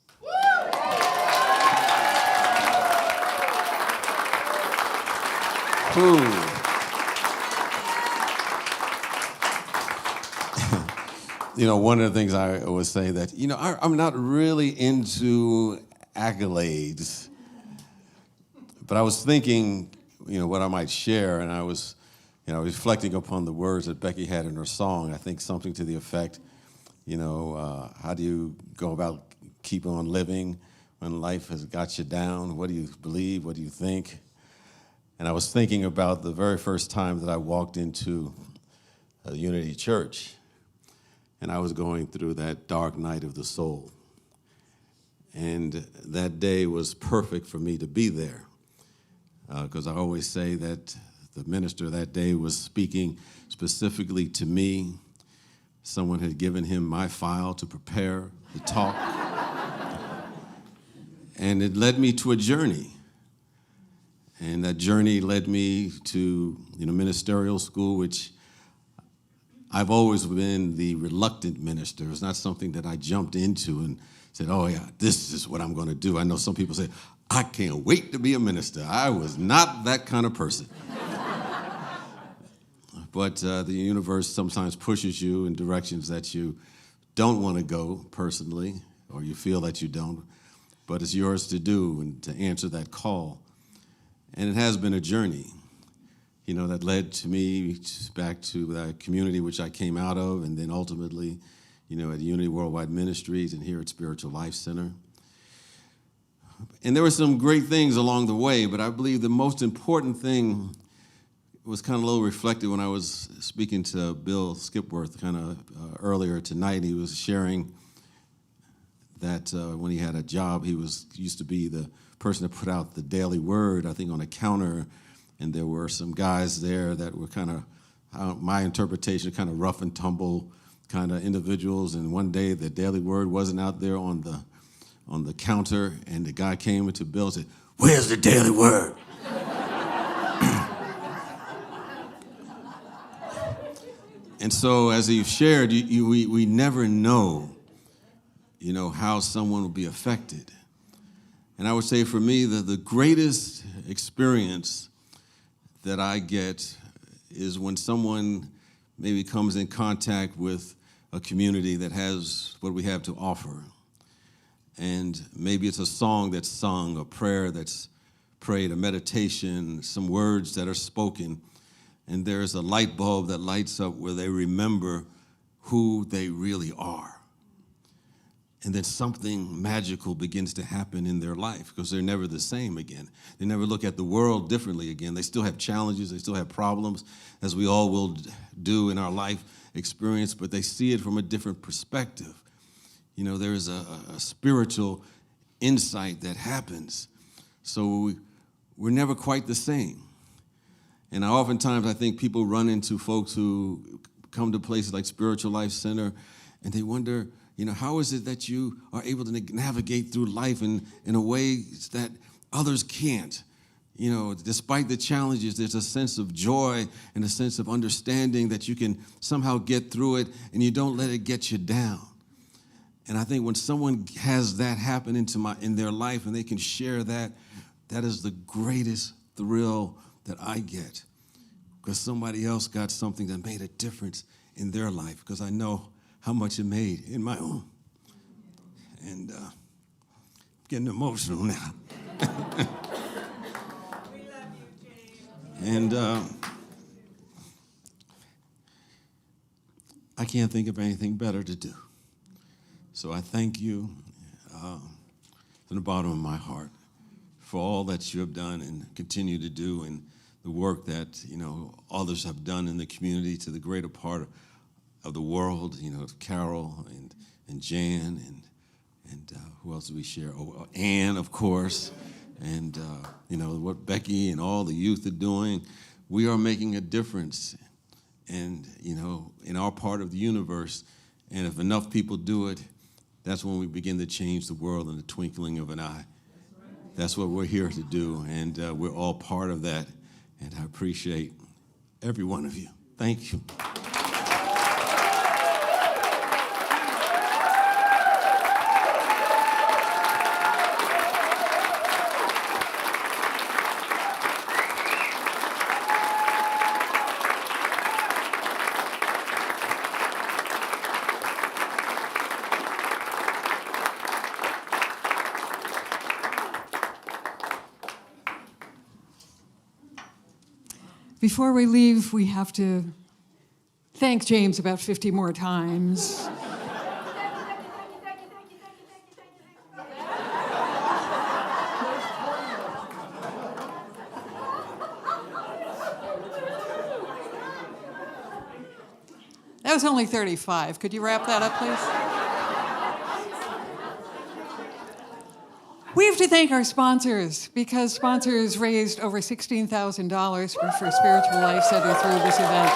One of the things I always say that, I'm not really into accolades, but I was thinking, what I might share, and I was, reflecting upon the words that Becky had in her song. I think something to the effect, how do you go about keep on living when life has got you down? What do you believe? What do you think? And I was thinking about the very first time that I walked into a Unity Church. And I was going through that dark night of the soul. And that day was perfect for me to be there. Because I always say that the minister that day was speaking specifically to me. Someone had given him my file to prepare the talk. And it led me to a journey. And that journey led me to, ministerial school, which I've always been the reluctant minister. It's not something that I jumped into and said, oh yeah, this is what I'm going to do. I know some people say, I can't wait to be a minister. I was not that kind of person. But the universe sometimes pushes you in directions that you don't want to go personally, or you feel that you don't, but it's yours to do and to answer that call. And it has been a journey. that led to me back to the community which I came out of, and then ultimately, at Unity Worldwide Ministries and here at Spiritual Life Center. And there were some great things along the way, but I believe the most important thing was kind of a little reflected when I was speaking to Bill Skipworth kind of earlier tonight. He was sharing that when he had a job, he used to be the person that put out the Daily Word, I think, on a counter, and there were some guys there that were kind of, my interpretation, kind of rough and tumble kind of individuals. And one day the Daily Word wasn't out there on the counter, and the guy came into Bill and said, "Where's the Daily Word?" And so, as you've shared, we never know, how someone will be affected. And I would say for me, the greatest experience that I get is when someone maybe comes in contact with a community that has what we have to offer. And maybe it's a song that's sung, a prayer that's prayed, a meditation, some words that are spoken, and there's a light bulb that lights up where they remember who they really are. And then something magical begins to happen in their life because they're never the same again. They never look at the world differently again. They still have challenges, they still have problems, as we all will do in our life experience, but they see it from a different perspective. There is a spiritual insight that happens. So we're never quite the same. And oftentimes I think people run into folks who come to places like Spiritual Life Center, and they wonder, how is it that you are able to navigate through life in a way that others can't? Despite the challenges, there's a sense of joy and a sense of understanding that you can somehow get through it, and you don't let it get you down. And I think when someone has that happen in their life and they can share that, that is the greatest thrill that I get, because somebody else got something that made a difference in their life, because I know how much it made in my own. And I'm getting emotional now. And I can't think of anything better to do. So I thank you from the bottom of my heart for all that you have done and continue to do, and the work that others have done in the community to the greater part of the world. Carol and Jan and who else do we share? Oh, Ann, of course, and what Becky and all the youth are doing. We are making a difference, and in our part of the universe. And if enough people do it, that's when we begin to change the world in the twinkling of an eye. That's what we're here to do, and we're all part of that. And I appreciate every one of you. Thank you. Before we leave, we have to thank James about 50 more times. That was only 35. Could you wrap that up, please? We have to thank our sponsors, because sponsors raised over $16,000 for Spiritual Life Center through this event.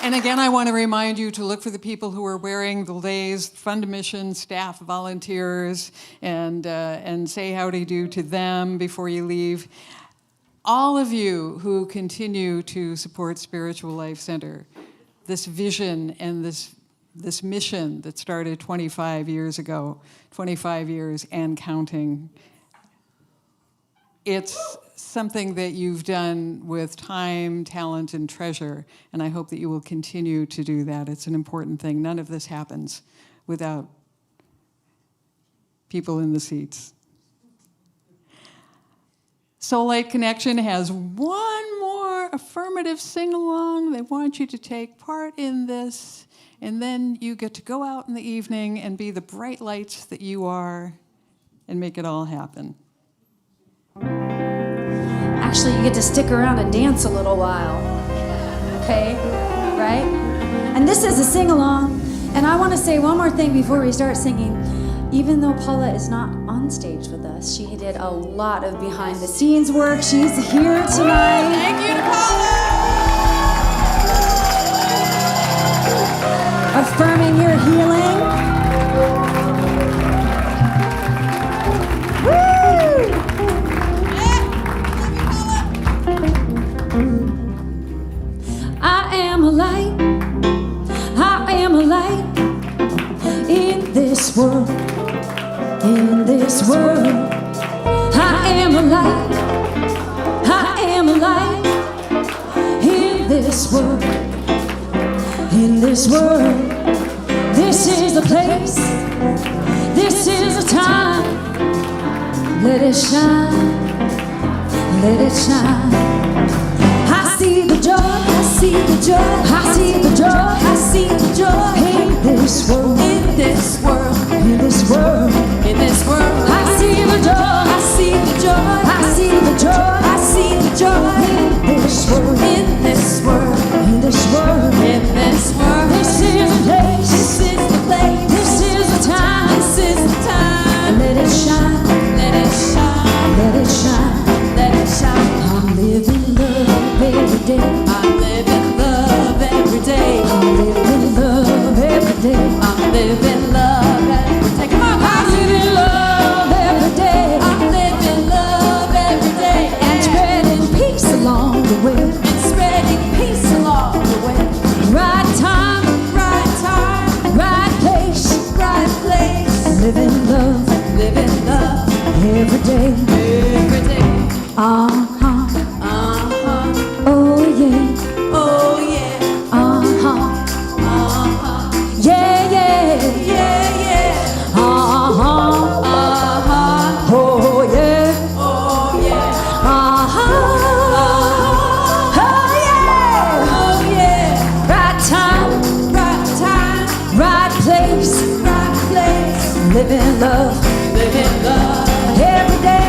And again, I want to remind you to look for the people who are wearing the leis, fund mission staff, volunteers, and say howdy do to them before you leave. All of you who continue to support Spiritual Life Center, this vision and this mission that started 25 years ago, 25 years and counting. It's something that you've done with time, talent, and treasure, and I hope that you will continue to do that. It's an important thing. None of this happens without people in the seats. Soul Light Connection has one more affirmative sing-along. They want you to take part in this, and then you get to go out in the evening and be the bright lights that you are and make it all happen. Actually, you get to stick around and dance a little while. Okay? Right? And this is a sing-along. And I want to say one more thing before we start singing. Even though Paula is not on stage with us, she did a lot of behind-the-scenes work. She's here tonight. Thank you to Paula. Affirming your healing. Woo! I am a light. I am a light in this world. In this world, I am a light. I am a light in this world. In this world, this is a place. This is a time. Let it shine. Let it shine. I see the joy. I see the joy. I see the joy. I see the joy in this world. In this world. In this world. In this world. I see the joy. I see the joy. I see the joy. I see the joy in this world. In this world. In this world. In this world. This is the place. This is the place. This is the time. This is the time. Let it shine. Let it shine. Let it shine. Let it shine. I'm living love every day. I'm living love every day. I'm living love every day. I'm living love every day. Come on, guys. I'm living love every day. I'm living love every day. And spreading peace along the way. And spreading peace along the way. Right time, right place, right place. Living love every day. Every day. Oh yeah. Oh yeah. Yeah, yeah. Yeah, yeah. Oh yeah. Oh yeah. Oh yeah. Oh yeah. Right time, right place, right place. Living love every day.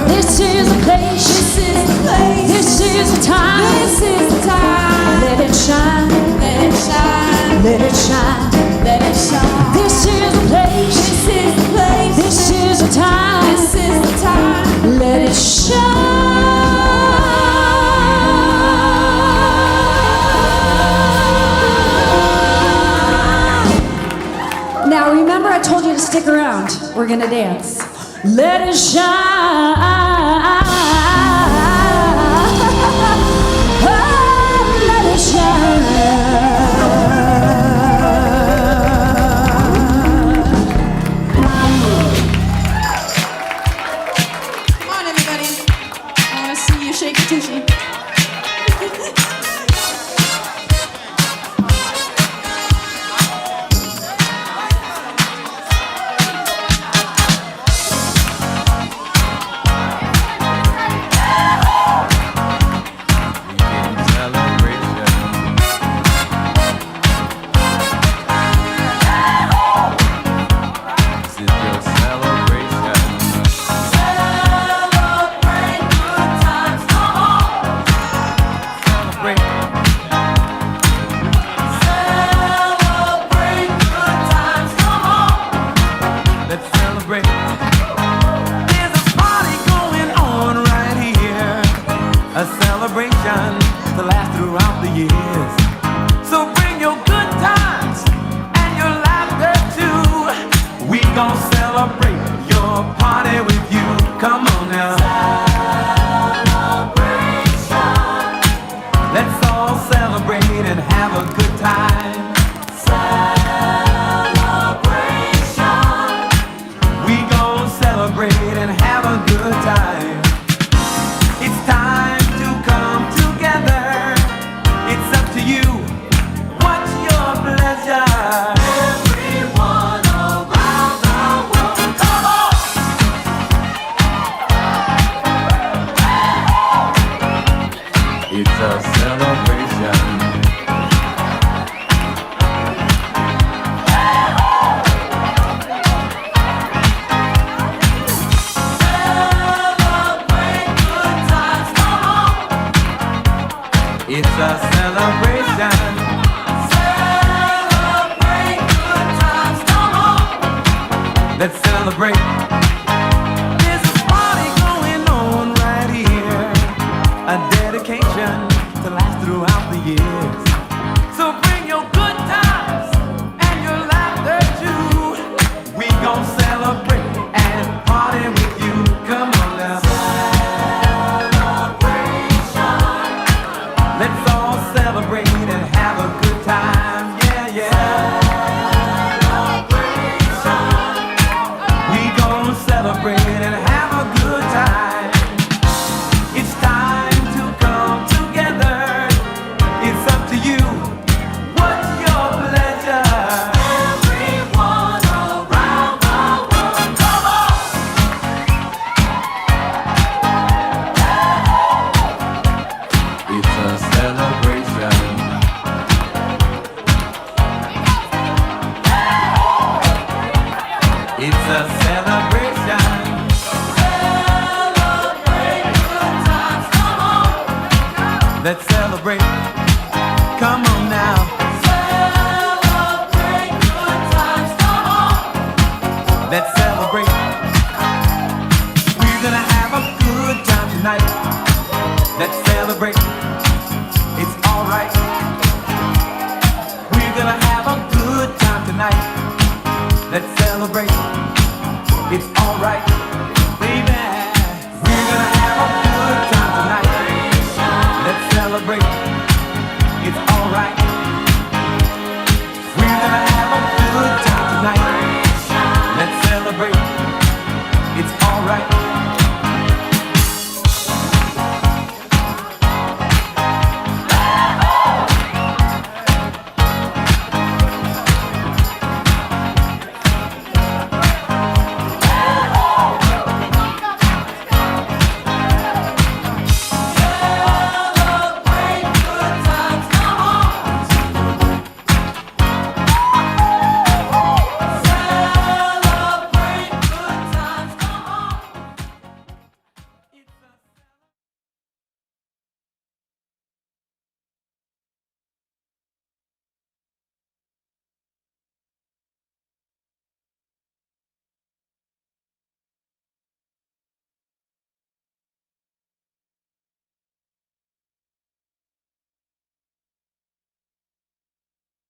This is the place. This is the place. This is the time. This is the time. Let it shine. Let it shine. Let it shine. Let it shine. This is the place. This is the place. This is the time. This is the time. Let it shine. Now remember, I told you to stick around. We're gonna dance. Let it shine. Oh, let it shine. Come on, everybody. I want to see you shake your tushy. celebration to last throughout the years. So bring your good times and your laughter too. We gon' celebrate your party with you. Come on now. Celebration. Let's all celebrate and have a good time. Celebration. We gon' celebrate and have a good time. It's time to come together. It's up to you. What's your pleasure? Everyone around the world, come on! It's a celebration. Celebrate good times, come on! It's a celebration. Celebrate good times, come on! Let's celebrate. There's a party going on right here. A dedication to last throughout the years. So bring your good times and your laughter too. We gon' celebrate and party with you. Come on now. Celebration. Let's all celebrate and have a good time. Yeah, yeah. Celebration. We gon' celebrate and have a good time. It's time to come together. It's up to you. What's your pleasure? Everyone around the world, come on! It's a celebration. It's a celebration. Celebrate good times, come on! Let's celebrate. Come on now. Celebrate good times, come on! Let's celebrate. We're gonna have a good time tonight. Let's celebrate. It's alright. We're gonna have a good time tonight. Let's celebrate. It's alright.